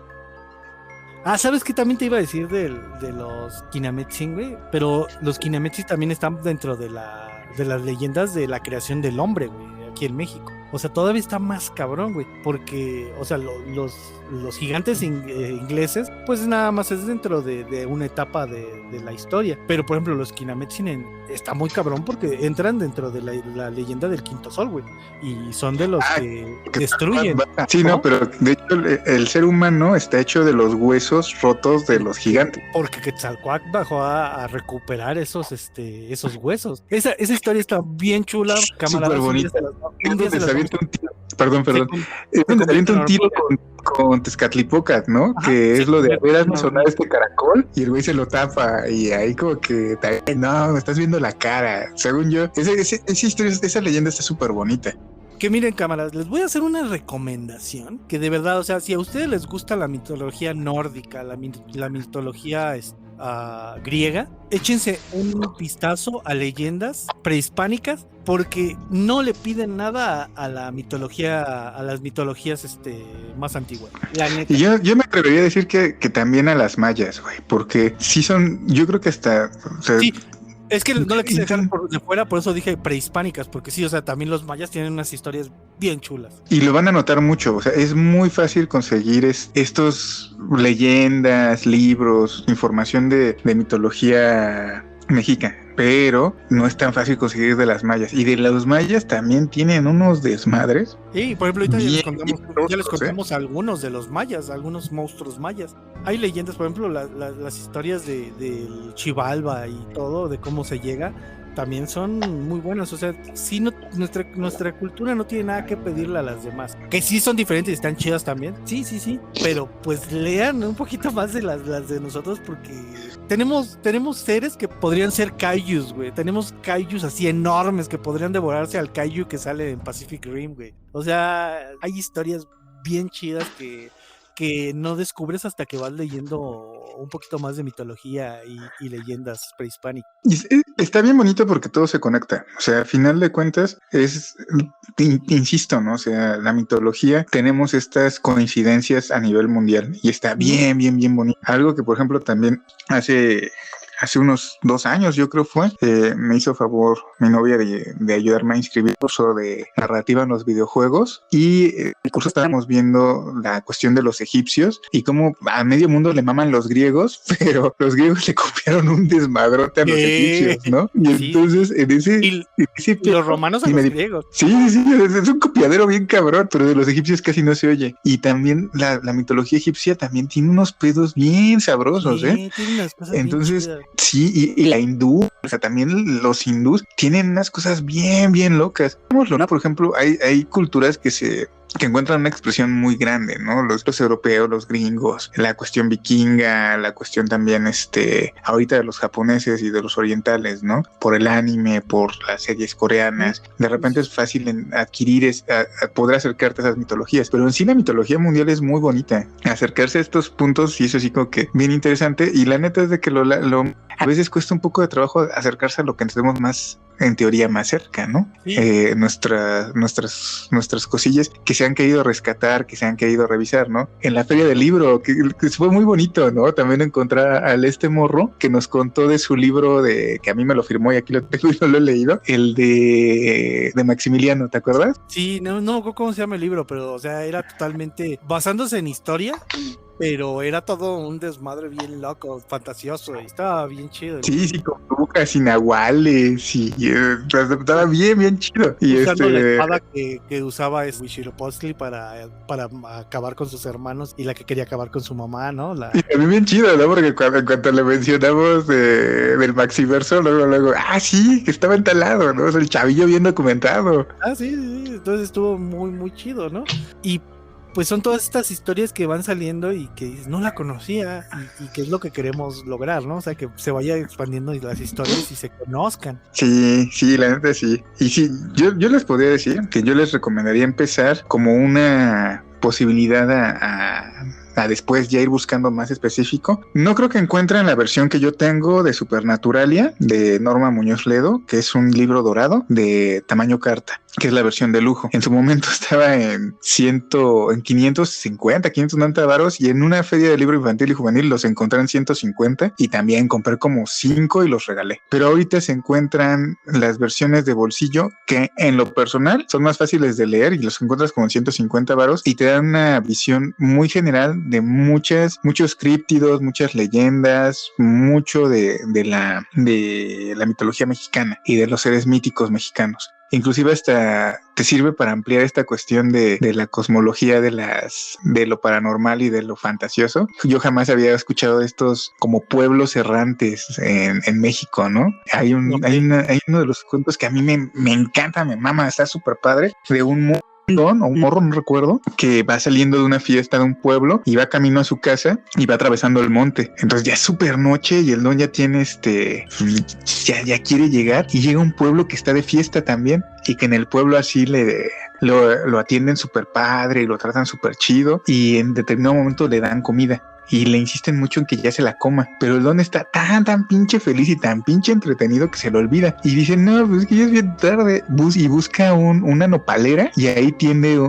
¿Sabes qué también te iba a decir de los Kinametsin, güey? Pero los Kinametsin también están dentro de las leyendas de la creación del hombre, güey, aquí en México. O sea, todavía está más cabrón, güey, porque, o sea, los gigantes ingleses, pues nada más es dentro de una etapa de la historia. Pero, por ejemplo, los Kinametsin está muy cabrón porque entran dentro de la leyenda del Quinto Sol, güey, y son de los que destruyen. Sí, ¿no? Pero de hecho el ser humano está hecho de los huesos rotos de los gigantes. Porque Quetzalcóatl bajó a recuperar esos huesos. Esa historia está bien chula, camaradas. Súper bonita. Perdón. Se Es donde se avienta un tiro con Tezcatlipoca, ¿no? Ajá, que es lo de haber no, sonar este caracol y el güey se lo tapa y ahí como que no, me estás viendo la cara. Según yo, esa historia, esa leyenda está súper bonita. Que miren, cámaras, les voy a hacer una recomendación que de verdad, o sea, si a ustedes les gusta la mitología nórdica, la mitología griega, échense un vistazo a leyendas prehispánicas porque no le piden nada a las mitologías más antiguas. La neta. Y yo me atrevería a decir que también a las mayas, güey, porque sí son, yo creo que hasta, o sea, sí. Es que no la quise dejar de fuera, por eso dije prehispánicas, porque sí, o sea, también los mayas tienen unas historias bien chulas. Y lo van a notar mucho, o sea, es muy fácil conseguir estos leyendas, libros, información de mitología mexica, pero no es tan fácil conseguir de las mayas. Y de los mayas también tienen unos desmadres. Sí, por ejemplo, ahorita ya les contamos algunos de los mayas, algunos monstruos mayas. Hay leyendas, por ejemplo, las historias del Xibalba y todo, de cómo se llega, también son muy buenas. O sea, sí, nuestra cultura no tiene nada que pedirle a las demás. Que sí son diferentes y están chidas también. Sí. Pero pues lean un poquito más de las de nosotros porque tenemos seres que podrían ser kaijus, güey. Tenemos kaijus así enormes que podrían devorarse al kaiju que sale en Pacific Rim, güey. O sea, hay historias bien chidas que no descubres hasta que vas leyendo un poquito más de mitología y leyendas prehispánicas. Y está bien bonito porque todo se conecta. O sea, al final de cuentas, insisto, ¿no? O sea, la mitología, tenemos estas coincidencias a nivel mundial y está bien bonito. Algo que, por ejemplo, también hace unos 2 años, yo creo me hizo favor mi novia de ayudarme a inscribir el curso de narrativa en los videojuegos y el curso estábamos viendo la cuestión de los egipcios y cómo a medio mundo le maman los griegos, pero los griegos le copiaron un desmadrote a los egipcios, ¿no? Y entonces en ese y los romanos a los griegos. Sí, es un copiadero bien cabrón, pero de los egipcios casi no se oye. Y también la mitología egipcia también tiene unos pedos bien sabrosos, tiene unas cosas entonces bien chidas. Sí, y la hindú, o sea, también los hindús tienen unas cosas bien locas. ¿No? Por ejemplo, hay culturas que se que encuentran una expresión muy grande, ¿no? Los europeos, los gringos, la cuestión vikinga, la cuestión también, ahorita de los japoneses y de los orientales, ¿no? Por el anime, por las series coreanas. De repente es fácil adquirir, poder acercarte a esas mitologías, pero en sí la mitología mundial es muy bonita. Acercarse a estos puntos, y eso sí como que bien interesante, y la neta es de que a veces cuesta un poco de trabajo acercarse a lo que tenemos más, en teoría, más cerca, ¿no? Sí. Nuestras cosillas que se han querido rescatar, que se han querido revisar, ¿no? En la feria del libro, que fue muy bonito, ¿no? También encontrar al morro que nos contó de su libro, que a mí me lo firmó y aquí lo tengo y no lo he leído, el de Maximiliano, ¿te acuerdas? Sí, no, ¿cómo se llama el libro? Pero, o sea, era totalmente basándose en historia, pero era todo un desmadre bien loco, fantasioso, y estaba bien chido. Sí, con brujas y nahuales, y estaba bien chido. Y usando la espada que usaba Huitzilopochtli para acabar con sus hermanos, y la que quería acabar con su mamá, ¿no? Y a mí bien chido, ¿no? Porque en cuanto le mencionamos del Maxiverso, luego, sí, que estaba entalado, ¿no? O sea, el chavillo bien documentado. Sí, entonces estuvo muy, muy chido, ¿no? Y pues son todas estas historias que van saliendo y que no la conocía, y que es lo que queremos lograr, ¿no? O sea, que se vaya expandiendo las historias y se conozcan. Sí, la neta sí. Y sí, yo les podría decir que yo les recomendaría empezar como una posibilidad a después ya ir buscando más específico. No creo que encuentren la versión que yo tengo de Supernaturalia de Norma Muñoz Ledo, que es un libro dorado de tamaño carta, que es la versión de lujo. En su momento estaba en 550, 590 varos, y en una feria de libro infantil y juvenil los encontré en 150, y también compré como 5 y los regalé. Pero ahorita se encuentran las versiones de bolsillo que en lo personal son más fáciles de leer y los encuentras como en 150 varos y te dan una visión muy general de muchos críptidos, muchas leyendas, mucho de la mitología mexicana y de los seres míticos mexicanos. Inclusive hasta te sirve para ampliar esta cuestión de la cosmología de lo paranormal y de lo fantasioso. Yo jamás había escuchado de estos como pueblos errantes en México, ¿no? Hay uno de los cuentos que a mí me encanta, me mama, está súper padre, de un o un morro, no recuerdo, que va saliendo de una fiesta de un pueblo y va camino a su casa y va atravesando el monte. Entonces ya es súper noche y el don ya tiene ya quiere llegar, y llega a un pueblo que está de fiesta también, y que en el pueblo así lo atienden súper padre y lo tratan súper chido, y en determinado momento le dan comida y le insisten mucho en que ya se la coma, pero el don está tan pinche feliz y tan pinche entretenido que se lo olvida y dice, no, pues es que ya es bien tarde, y busca una nopalera, y ahí tiende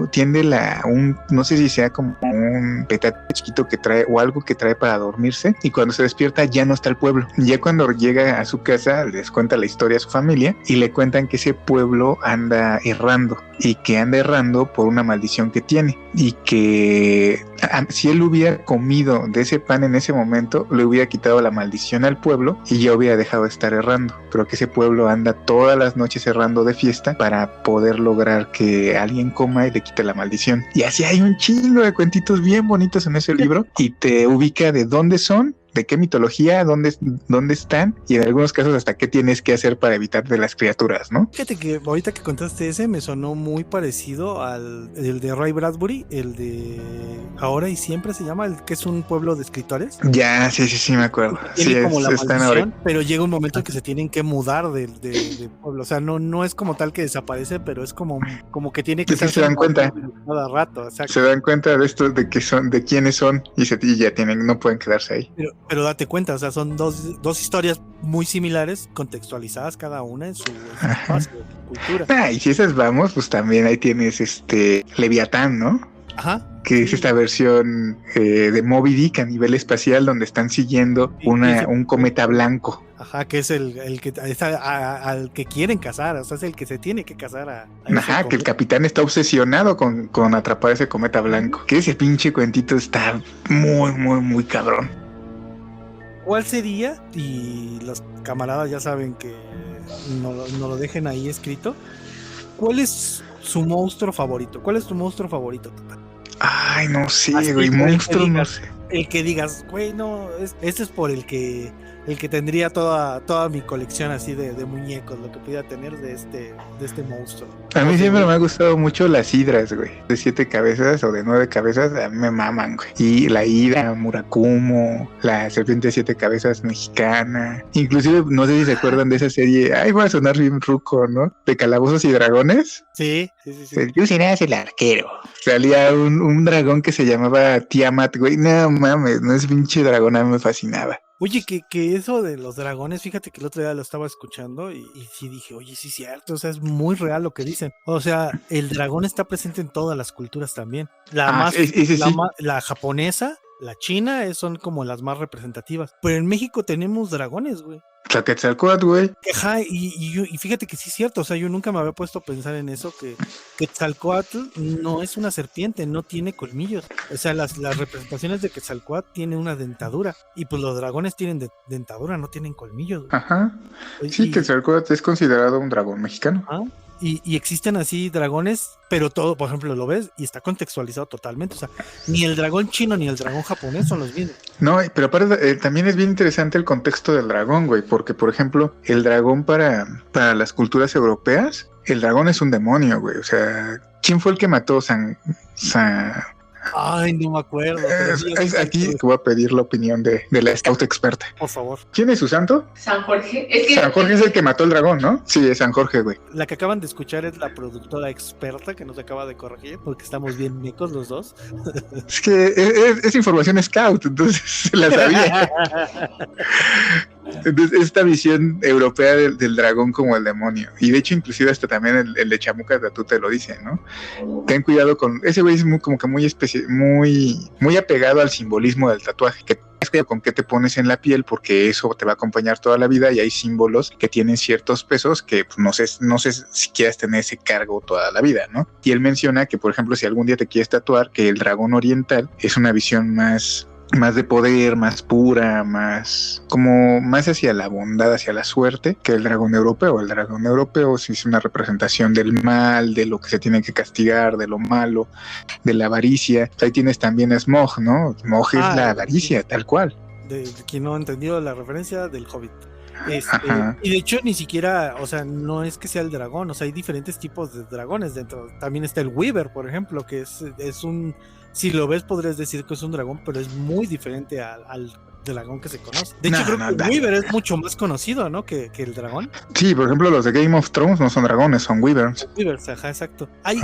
no sé si sea como un petate chiquito que trae o algo que trae para dormirse, y cuando se despierta ya no está el pueblo. Ya cuando llega a su casa les cuenta la historia a su familia y le cuentan que ese pueblo anda errando, y que anda errando por una maldición que tiene, y que si él hubiera comido de ese pan en ese momento, le hubiera quitado la maldición al pueblo y ya hubiera dejado de estar errando, pero que ese pueblo anda todas las noches errando de fiesta para poder lograr que alguien coma y le quite la maldición. Y así hay un chingo de cuentitos bien bonitos en ese libro, y te ubica de dónde son, de qué mitología, dónde están, y en algunos casos hasta qué tienes que hacer para evitar de las criaturas, ¿no? Fíjate que ahorita que contaste ese me sonó muy parecido al el de Ray Bradbury, el de Ahora y Siempre se llama, el que es un pueblo de escritores. Ya, sí me acuerdo. Tiene Sí, como la están maldición, pero llega un momento en que se tienen que mudar del pueblo. O sea, no es como tal que desaparece, pero es como que tiene que se dan cuenta cada rato. O sea, se dan cuenta de esto, de que son, de quiénes son, y ya no pueden quedarse ahí. Pero date cuenta, o sea, son dos historias muy similares, contextualizadas cada una en su espacio, cultura. Y si esas vamos, pues también ahí tienes Leviatán, ¿no? Ajá. Que es esta versión de Moby Dick a nivel espacial, donde están siguiendo un cometa blanco. Ajá, que es el que al que quieren cazar, o sea, es el que se tiene que cazar que el capitán está obsesionado con atrapar ese cometa blanco. Que ese pinche cuentito está muy, muy, muy cabrón. ¿Cuál sería? Y los camaradas ya saben que no lo dejen ahí escrito. ¿Cuál es su monstruo favorito? ¿Cuál es tu monstruo favorito, Tata? Ay, no sé, güey, monstruo, no sé. el que digas, güey, no, este es por el que tendría toda mi colección así de muñecos, lo que pudiera tener de este monstruo. A mí O sea, siempre me ha gustado mucho las hidras, güey. De 7 cabezas o de 9 cabezas, a mí me maman, güey. Y la hidra, Murakumo, la serpiente de 7 cabezas mexicana. Inclusive, no sé si se acuerdan de esa serie, ay, va a sonar bien ruco, ¿no? De Calabozos y Dragones. Sí. Yo serás el arquero. Salía un dragón que se llamaba Tiamat, güey. No mames, no es pinche dragón, a mí me fascinaba. Oye, que eso de los dragones, fíjate que el otro día lo estaba escuchando y sí dije, oye, sí es cierto, o sea, es muy real lo que dicen. O sea, el dragón está presente en todas las culturas también. Ese sí. La japonesa, la china, son como las más representativas. Pero en México tenemos dragones, güey. Quetzalcóatl, güey. Ajá, y fíjate que sí es cierto, o sea, yo nunca me había puesto a pensar en eso, que Quetzalcóatl no es una serpiente, no tiene colmillos. O sea, las representaciones de Quetzalcóatl tienen una dentadura, y pues los dragones tienen dentadura, no tienen colmillos. Ajá. Sí, Quetzalcóatl es considerado un dragón mexicano. ¿Ah? Y existen así dragones, pero todo, por ejemplo, lo ves y está contextualizado totalmente. O sea, ni el dragón chino ni el dragón japonés son los mismos. No, pero aparte también es bien interesante el contexto del dragón, güey, porque, por ejemplo, el dragón para las culturas europeas, el dragón es un demonio, güey. O sea, ¿quién fue el que mató Ay, no me acuerdo. Aquí te voy a pedir la opinión de la scout experta. Por favor. ¿Quién es su santo? San Jorge. San Jorge es el que mató al dragón, ¿no? Sí, es San Jorge, güey. La que acaban de escuchar es la productora experta que nos acaba de corregir, porque estamos bien mecos los dos. Es que es información scout, entonces se la sabía. Entonces, esta visión europea del dragón como el demonio. Y de hecho, inclusive hasta también el de Chamuca Tatú te lo dice, ¿no? Ten cuidado con... Ese güey es como que muy apegado al simbolismo del tatuaje, que es que con qué te pones en la piel, porque eso te va a acompañar toda la vida, y hay símbolos que tienen ciertos pesos que pues, no sé si quieras tener ese cargo toda la vida, ¿no? Y él menciona que, por ejemplo, si algún día te quieres tatuar, que el dragón oriental es una visión más de poder, más pura, más hacia la bondad, hacia la suerte, que el dragón europeo. El dragón europeo sí es una representación del mal, de lo que se tiene que castigar, de lo malo, de la avaricia. Ahí tienes también a Smaug, ¿no? Smaug es la avaricia, tal cual. De quien no ha entendido la referencia del Hobbit. Y de hecho ni siquiera, o sea, no es que sea el dragón, o sea, hay diferentes tipos de dragones dentro. También está el Weaver, por ejemplo, que es un... Si lo ves podrías decir que es un dragón, pero es muy diferente al dragón que se conoce. De hecho, creo que el Weaver es mucho más conocido, ¿no? Que el dragón. Sí, por ejemplo, los de Game of Thrones no son dragones, son Weavers. Weavers, ajá, exacto. Ahí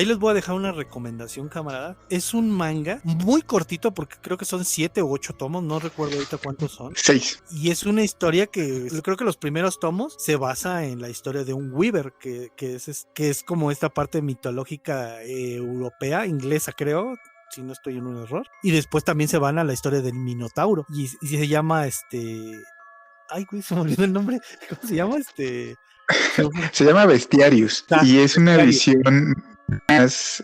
les voy a dejar una recomendación, camarada. Es un manga muy cortito, porque creo que son 7 u 8 tomos, no recuerdo ahorita cuántos son. 6. Y es una historia que creo que los primeros tomos se basa en la historia de un Weaver, que es como esta parte mitológica europea, inglesa, creo, si no estoy en un error. Y después también se van a la historia del Minotauro. Y se llama ay, güey, se me olvidó el nombre. ¿Cómo se llama? Se llama Bestiarius. Y es una visión más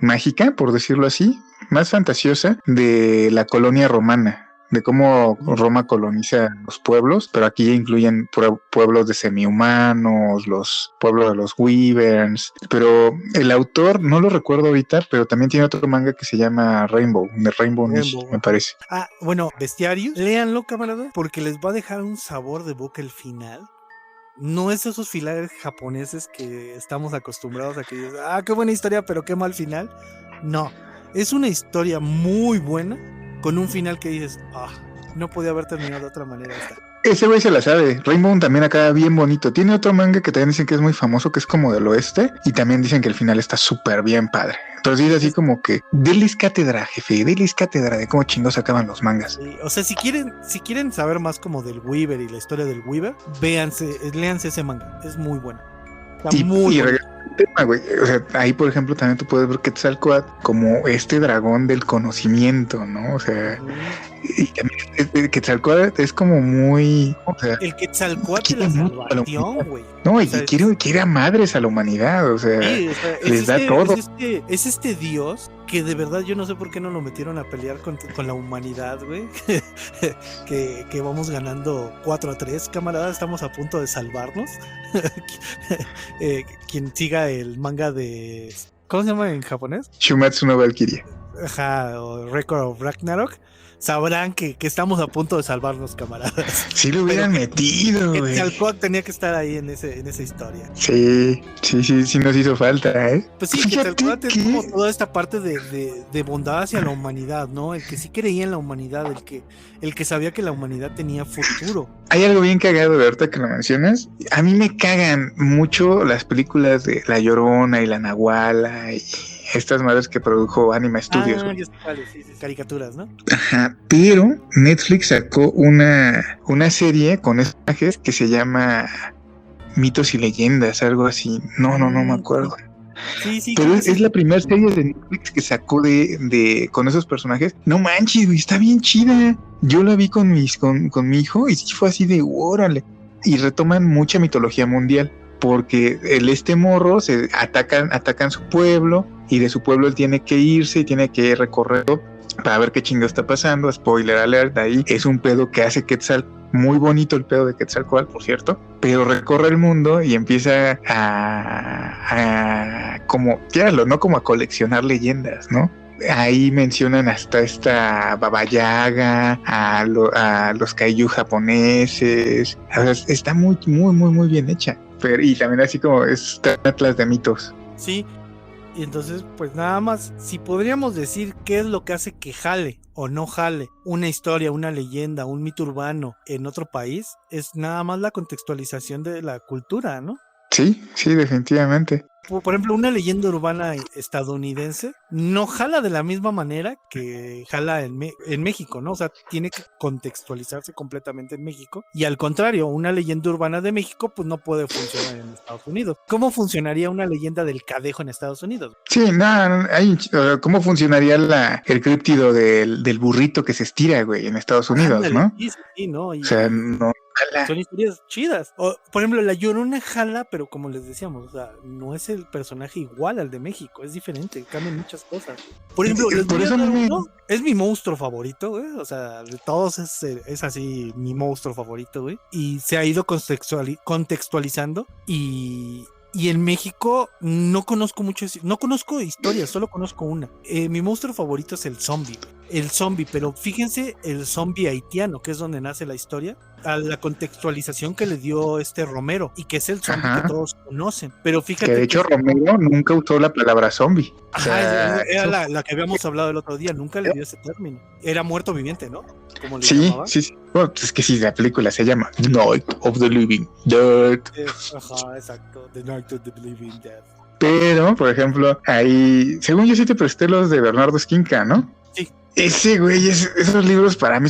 mágica, por decirlo así, más fantasiosa de la colonia romana, de cómo Roma coloniza los pueblos, pero aquí ya incluyen pueblos de semihumanos, los pueblos de los Wyverns, pero el autor, no lo recuerdo ahorita, pero también tiene otro manga que se llama Rainbow Nishi, me parece. Ah, bueno, Bestiarius, léanlo, camarada, porque les va a dejar un sabor de boca el final. No es esos finales japoneses que estamos acostumbrados a que dices, qué buena historia, pero qué mal final. No, es una historia muy buena, con un final que dices, no podía haber terminado de otra manera esta. Ese güey se la sabe. Rainbow también acá bien bonito. Tiene otro manga que también dicen que es muy famoso, que es como del oeste, y también dicen que el final está súper bien padre. Entonces es así como que, deles cátedra, jefe, deles cátedra de cómo chingos acaban los mangas. Sí, o sea, si quieren saber más como del Weaver y la historia del Weaver, léanse ese manga, es muy bueno. Está muy bueno. Tema, güey. O sea, ahí por ejemplo también tú puedes ver Quetzalcóatl como este dragón del conocimiento, ¿no? O sea, y también Quetzalcóatl es como muy, o sea, el Quetzalcóatl de la salvación, güey. No, y quiere a madres a la humanidad, o sea, les da todo. Es este dios que de verdad yo no sé por qué no lo metieron a pelear con la humanidad, güey. que vamos ganando 4-3, camaradas, estamos a punto de salvarnos. Quien siga el manga de... ¿cómo se llama en japonés? Shumatsu no Valkyria. Ajá, o Record of Ragnarok, sabrán que estamos a punto de salvarnos, camaradas. Sí lo hubieran metido, güey. Quetzalcóatl tenía que estar ahí en esa historia. Sí nos hizo falta, ¿eh? Pues sí, Quetzalcóatl es como toda esta parte de bondad hacia la humanidad, ¿no? El que sí creía en la humanidad, el que sabía que la humanidad tenía futuro. Hay algo bien cagado de ahorita que lo mencionas. A mí me cagan mucho las películas de La Llorona y La Nahuala y estas madres que produjo Anima Studios. Sí, caricaturas, ¿no? Ajá, pero Netflix sacó una serie con personajes que se llama Mitos y Leyendas, algo así. No me acuerdo. Sí, pero es la primera serie de Netflix que sacó con esos personajes. No manches, güey, está bien chida. Yo la vi con mi hijo y sí fue así de órale. Y retoman mucha mitología mundial, porque este morro atacan su pueblo, y de su pueblo él tiene que irse y tiene que recorrer para ver qué chingo está pasando. Spoiler alert, ahí es un pedo que hace Quetzal. Muy bonito el pedo de Quetzalcóatl, por cierto, pero recorre el mundo y empieza a como, quíralo, ¿no? Como a coleccionar leyendas, ¿no? Ahí mencionan hasta esta Baba Yaga, a los kaiju japoneses. O sea, está muy bien hecha. Y también así como es atlas de mitos. Sí. Y entonces, pues nada más, si podríamos decir qué es lo que hace que jale o no jale una historia, una leyenda, un mito urbano en otro país, es nada más la contextualización de la cultura, ¿no? Sí, definitivamente. Por ejemplo, una leyenda urbana estadounidense no jala de la misma manera que jala en México, ¿no? O sea, tiene que contextualizarse completamente en México. Y al contrario, una leyenda urbana de México, pues no puede funcionar en Estados Unidos. ¿Cómo funcionaría una leyenda del Cadejo en Estados Unidos? Sí, ¿cómo funcionaría el críptido del burrito que se estira, güey, en Estados Unidos, ¿no? Sí, ¿no? O sea, no. Son historias chidas. O, por ejemplo, La Llorona jala, pero como les decíamos, o sea, no es el personaje igual al de México, es diferente, cambian muchas cosas. Por ejemplo, es mi monstruo favorito, güey. O sea, de todos es así mi monstruo favorito, güey. Y se ha ido contextualizando y en México no conozco historias, solo conozco una. Mi monstruo favorito es el zombie, pero fíjense, el zombie haitiano, que es donde nace la historia, a la contextualización que le dio Romero, y que es el zombie que todos conocen. Pero fíjate que de hecho Romero nunca usó la palabra zombie. Ajá, era la que habíamos hablado el otro día, nunca le dio ese término. Era muerto viviente, ¿no? Como le llamaba. Sí. Bueno, es que sí, la película se llama The Night of the Living Dead. Ajá, exacto, The Night of the Living Dead. Pero, por ejemplo, ahí, según yo sí te presté los de Bernardo Esquinca, ¿no? Sí. Ese güey, esos libros para mí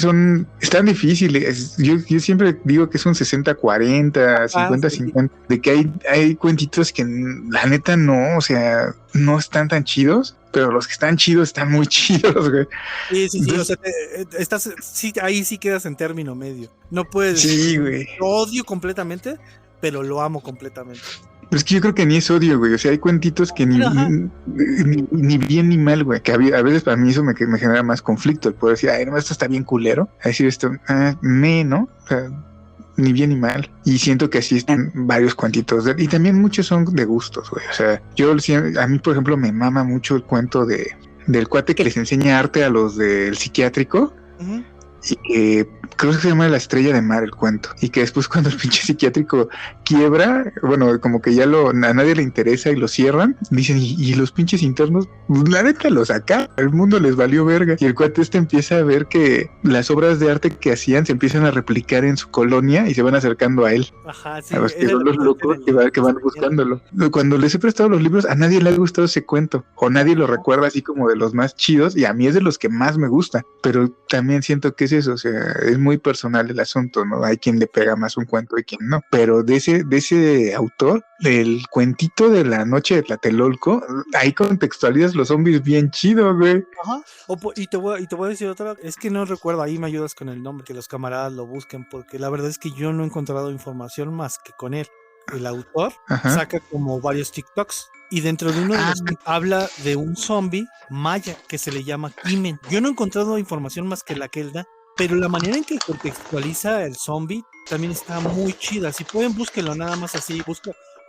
están difíciles. Yo siempre digo que es un 60-40, 50-50, de que hay cuentitos que la neta no, o sea, no están tan chidos, pero los que están chidos están muy chidos, güey. Sí, entonces, o sea, ahí sí quedas en término medio. No puedes decir, güey. Lo odio completamente, pero lo amo completamente. Pero es que yo creo que ni es odio, güey. O sea, hay cuentitos que ni bien ni mal, güey. Que a veces para mí eso me genera más conflicto. El poder decir, ay, no, esto está bien culero. A decir esto, ¿no? O sea, ni bien ni mal. Y siento que así están varios cuentitos. Y también muchos son de gustos, güey. O sea, a mí, por ejemplo, me mama mucho el cuento del cuate que les enseña arte a los del psiquiátrico. Uh-huh. Y que creo que se llama La Estrella de Mar el cuento, y que después cuando el pinche psiquiátrico quiebra, bueno, como que ya a nadie le interesa y lo cierran, dicen, y los pinches internos, la neta los acá, el mundo les valió verga, y el cuate empieza a ver que las obras de arte que hacían se empiezan a replicar en su colonia y se van acercando a él. Ajá, sí, a los que son los locos que van buscándolo. Cuando les he prestado los libros, a nadie le ha gustado ese cuento, o nadie lo recuerda así como de los más chidos, y a mí es de los que más me gusta, pero también siento que es eso, o sea, es muy personal el asunto, ¿no? Hay quien le pega más un cuento y quien no, pero de ese autor, el cuentito de la noche de Tlatelolco, ahí contextualizas los zombies bien chido, güey. Ajá, y te voy a decir otra, es que no recuerdo, ahí me ayudas con el nombre, que los camaradas lo busquen, porque la verdad es que yo no he encontrado información más que con él. El autor saca como varios TikToks, y dentro de uno de los habla de un zombie maya que se le llama Kimen. Yo no he encontrado información más que la que él da, pero la manera en que contextualiza el zombie también está muy chida. Si pueden, búsquenlo nada más así,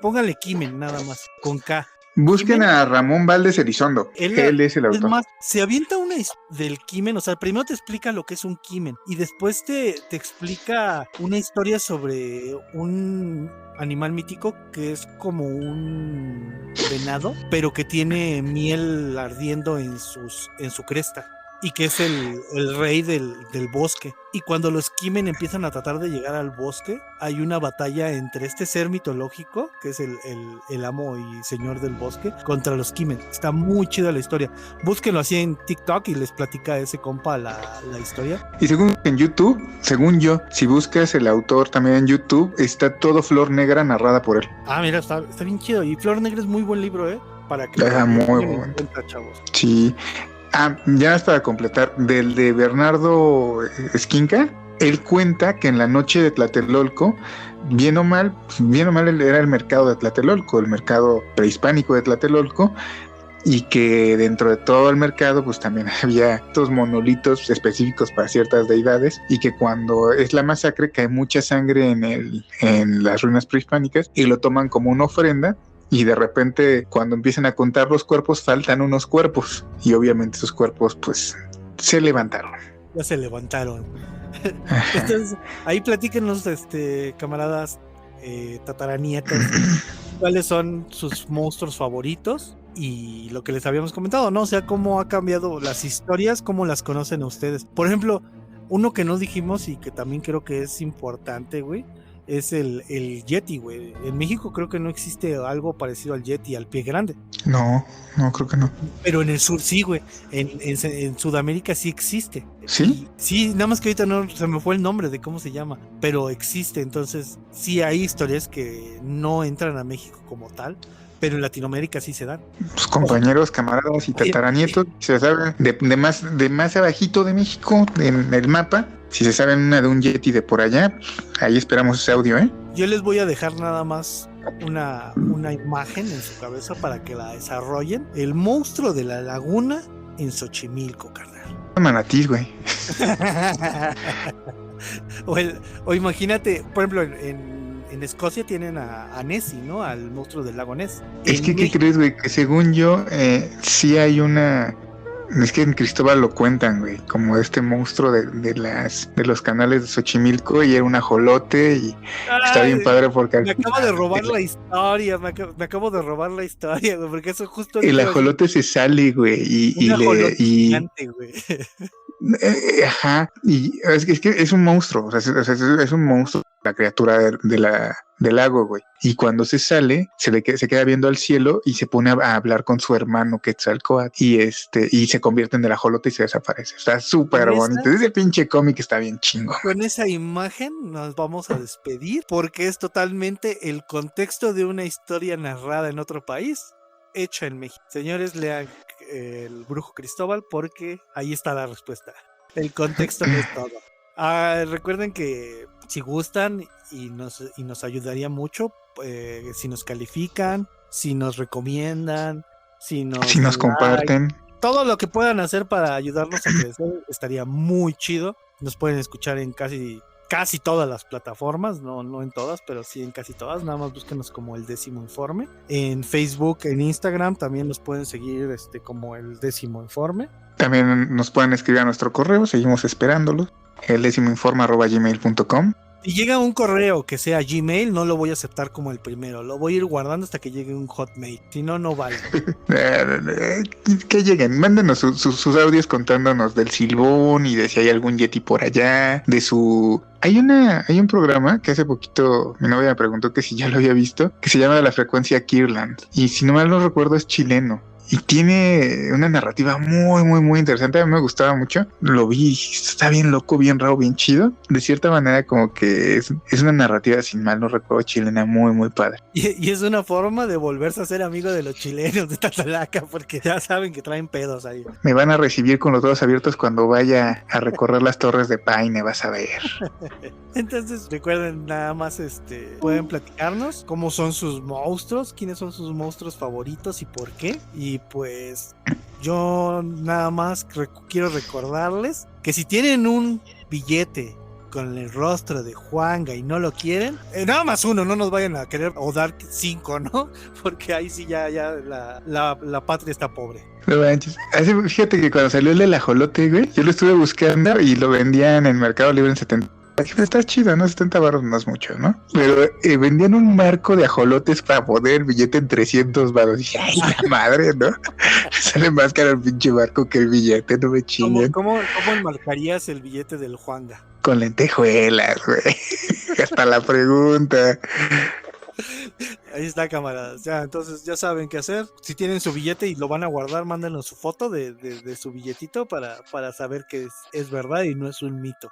póngale Kimen nada más, con K. Busquen a Ramón Valdez Elizondo. Él es el Es autor. más, se avienta una del Kimen, o sea, primero te explica lo que es un Kimen y después te explica una historia sobre un animal mítico que es como un venado, pero que tiene miel ardiendo en su cresta. Y que es el rey del bosque. Y cuando los Kimen empiezan a tratar de llegar al bosque, hay una batalla entre este ser mitológico, que es el amo y señor del bosque, contra los Kimen. Está muy chida la historia. Búsquenlo así en TikTok y les platica a ese compa la historia. Y según en YouTube, según yo, si buscas el autor también en YouTube, está todo Flor Negra narrada por él. Ah, mira, está bien chido. Y Flor Negra es muy buen libro, para que muy tengan bueno. en cuenta, chavos. Sí. Ya es para completar, del de Bernardo Esquinca, él cuenta que en la noche de Tlatelolco, bien o mal era el mercado de Tlatelolco, el mercado prehispánico de Tlatelolco, y que dentro de todo el mercado pues también había estos monolitos específicos para ciertas deidades, y que cuando es la masacre cae mucha sangre en las ruinas prehispánicas y lo toman como una ofrenda. Y de repente, cuando empiezan a contar los cuerpos, faltan unos cuerpos. Y obviamente esos cuerpos, pues, se levantaron. Ya se levantaron. Entonces, ahí platíquenos, camaradas tataranietos, cuáles son sus monstruos favoritos y lo que les habíamos comentado, ¿no? O sea, cómo ha cambiado las historias, cómo las conocen ustedes. Por ejemplo, uno que no dijimos y que también creo que es importante, güey, es el Yeti, güey. En México creo que no existe algo parecido al Yeti, al pie grande. No, creo que no. Pero en el sur sí, güey. En Sudamérica sí existe. ¿Sí? Sí, nada más que ahorita no se me fue el nombre de cómo se llama, pero existe. Entonces sí hay historias que no entran a México como tal, pero en Latinoamérica sí se dan. Pues compañeros, camaradas y tataranietos, se sabe de más abajito de México, en el mapa. Si se saben una de un Yeti de por allá, ahí esperamos ese audio, ¿eh? Yo les voy a dejar nada más una imagen en su cabeza para que la desarrollen. El monstruo de la laguna en Xochimilco, carnal. Manatí, güey. o imagínate, por ejemplo, en Escocia tienen a Nessie, ¿no? Al monstruo del lago Ness. Es que, ¿qué crees, güey? Que según yo, sí hay una... Es que en Cristóbal lo cuentan, güey, como este monstruo de los canales de Xochimilco, y era un ajolote, y está bien padre porque... Me acabo de robar la historia, me acabo de robar la historia, güey, porque eso justo... El ajolote se sale, güey, y gigante, güey. Ajá, y es que es un monstruo, o sea, es un monstruo, la criatura del lago, güey. Y cuando se sale, se queda viendo al cielo y se pone a hablar con su hermano Quetzalcóatl, y se convierte en el ajolote y se desaparece. Está súper bonito. Ese pinche cómic está bien chingo. Con esa imagen nos vamos a despedir porque es totalmente el contexto de una historia narrada en otro país, hecha en México. Señores, lean El Brujo Cristóbal porque ahí está la respuesta. El contexto no es todo. Recuerden que si gustan y nos ayudaría mucho si nos califican, si nos recomiendan, si nos comparten. Todo lo que puedan hacer para ayudarnos a crecer estaría muy chido. Nos pueden escuchar en casi todas las plataformas, no en todas, pero sí en casi todas. Nada más búsquenos como El Décimo Informe. En Facebook, en Instagram también nos pueden seguir como El Décimo Informe. También nos pueden escribir a nuestro correo, seguimos esperándolos. eldecimoinforme@gmail.com. Si llega un correo que sea Gmail, no lo voy a aceptar como el primero. Lo voy a ir guardando hasta que llegue un Hotmail. Si no, no vale. Que lleguen, mándenos sus audios contándonos del Silbón y de si hay algún Yeti por allá. Hay un programa que hace poquito mi novia me preguntó que si ya lo había visto, que se llama La Frecuencia Kirland. Y si no mal no recuerdo, es chileno. Y tiene una narrativa muy, muy, muy interesante. A mí me gustaba mucho. Lo vi, está bien loco, bien raro, bien chido. De cierta manera, como que es una narrativa, sin mal no recuerdo, chilena, muy, muy padre. Y es una forma de volverse a ser amigo de los chilenos de Tatalaca, porque ya saben que traen pedos ahí. Me van a recibir con los brazos abiertos cuando vaya a recorrer las Torres de Paine, vas a ver. Entonces, recuerden, nada más pueden platicarnos cómo son sus monstruos, quiénes son sus monstruos favoritos y por qué. Y pues yo nada más quiero recordarles que si tienen un billete con el rostro de Juanga y no lo quieren, nada más uno, no nos vayan a querer o dar 5, ¿no? Porque ahí sí ya la patria está pobre. No manches. Fíjate que cuando salió el del ajolote, güey, yo lo estuve buscando y lo vendían en Mercado Libre en 70. Está chido, ¿no? 70 baros no es mucho, ¿no? Pero vendían un marco de ajolotes para poner el billete en 300 baros. Y dije, ay, la madre, ¿no? Sale más caro el pinche barco que el billete, no me chinguen. ¿Cómo enmarcarías el billete del Juanga? Con lentejuelas, güey. Hasta la pregunta. Ahí está, camaradas. Ya, entonces ya saben qué hacer. Si tienen su billete y lo van a guardar, mándenos su foto de su billetito para saber que es verdad y no es un mito.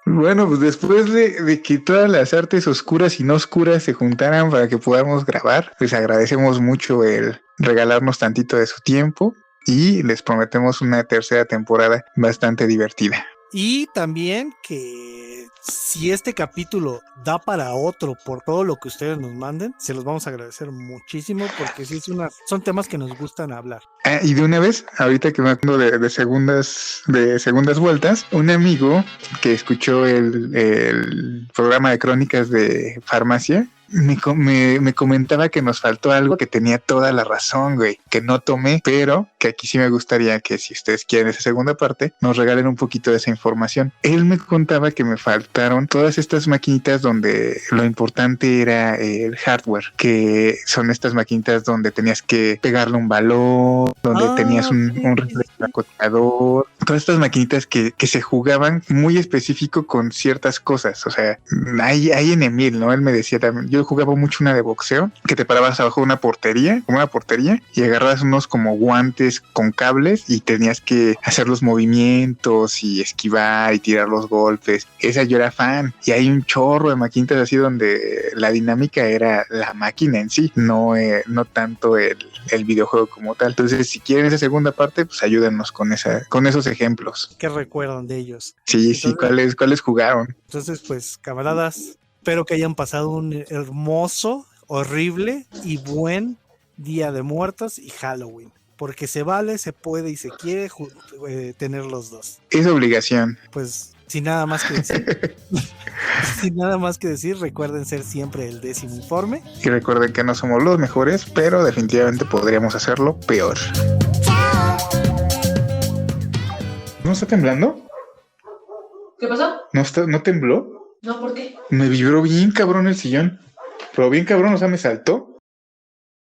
Bueno, pues después de que todas las artes oscuras y no oscuras se juntaran para que podamos grabar, les agradecemos mucho el regalarnos tantito de su tiempo y les prometemos una tercera temporada bastante divertida. Y también que si este capítulo da para otro por todo lo que ustedes nos manden, se los vamos a agradecer muchísimo porque sí son temas que nos gustan hablar. Y de una vez, ahorita que me acuerdo de segundas vueltas, un amigo que escuchó el programa de crónicas de farmacia me comentaba que nos faltó algo que tenía toda la razón, güey, que no tomé, pero que aquí sí me gustaría que si ustedes quieren esa segunda parte, nos regalen un poquito de esa información. Él me contaba que me faltaron todas estas maquinitas donde lo importante era el hardware, que son estas maquinitas donde tenías que pegarle un balón, donde tenías un reflector, todas estas maquinitas que se jugaban muy específico con ciertas cosas. O sea, hay en Emil, ¿no? Él me decía también, yo jugaba mucho una de boxeo, que te parabas abajo de una portería, y agarrabas unos como guantes con cables y tenías que hacer los movimientos y esquivar y tirar los golpes. Esa yo era fan. Y hay un chorro de maquinitas así donde la dinámica era la máquina en sí, no tanto el videojuego como tal. Entonces, si quieren esa segunda parte, pues ayúdennos con esos ejemplos. ¿Qué recuerdan de ellos? Sí, entonces, sí, ¿cuáles jugaron? Entonces, pues, camaradas, espero que hayan pasado un hermoso, horrible y buen Día de Muertos y Halloween. Porque se vale, se puede y se quiere tener los dos. Es obligación. Pues, sin nada más que decir, recuerden ser siempre el 10º informe. Y recuerden que no somos los mejores, pero definitivamente podríamos hacerlo peor. ¿No está temblando? ¿Qué pasó? ¿No tembló? No, ¿por qué? Me vibró bien cabrón el sillón. Pero bien cabrón, o sea, me saltó.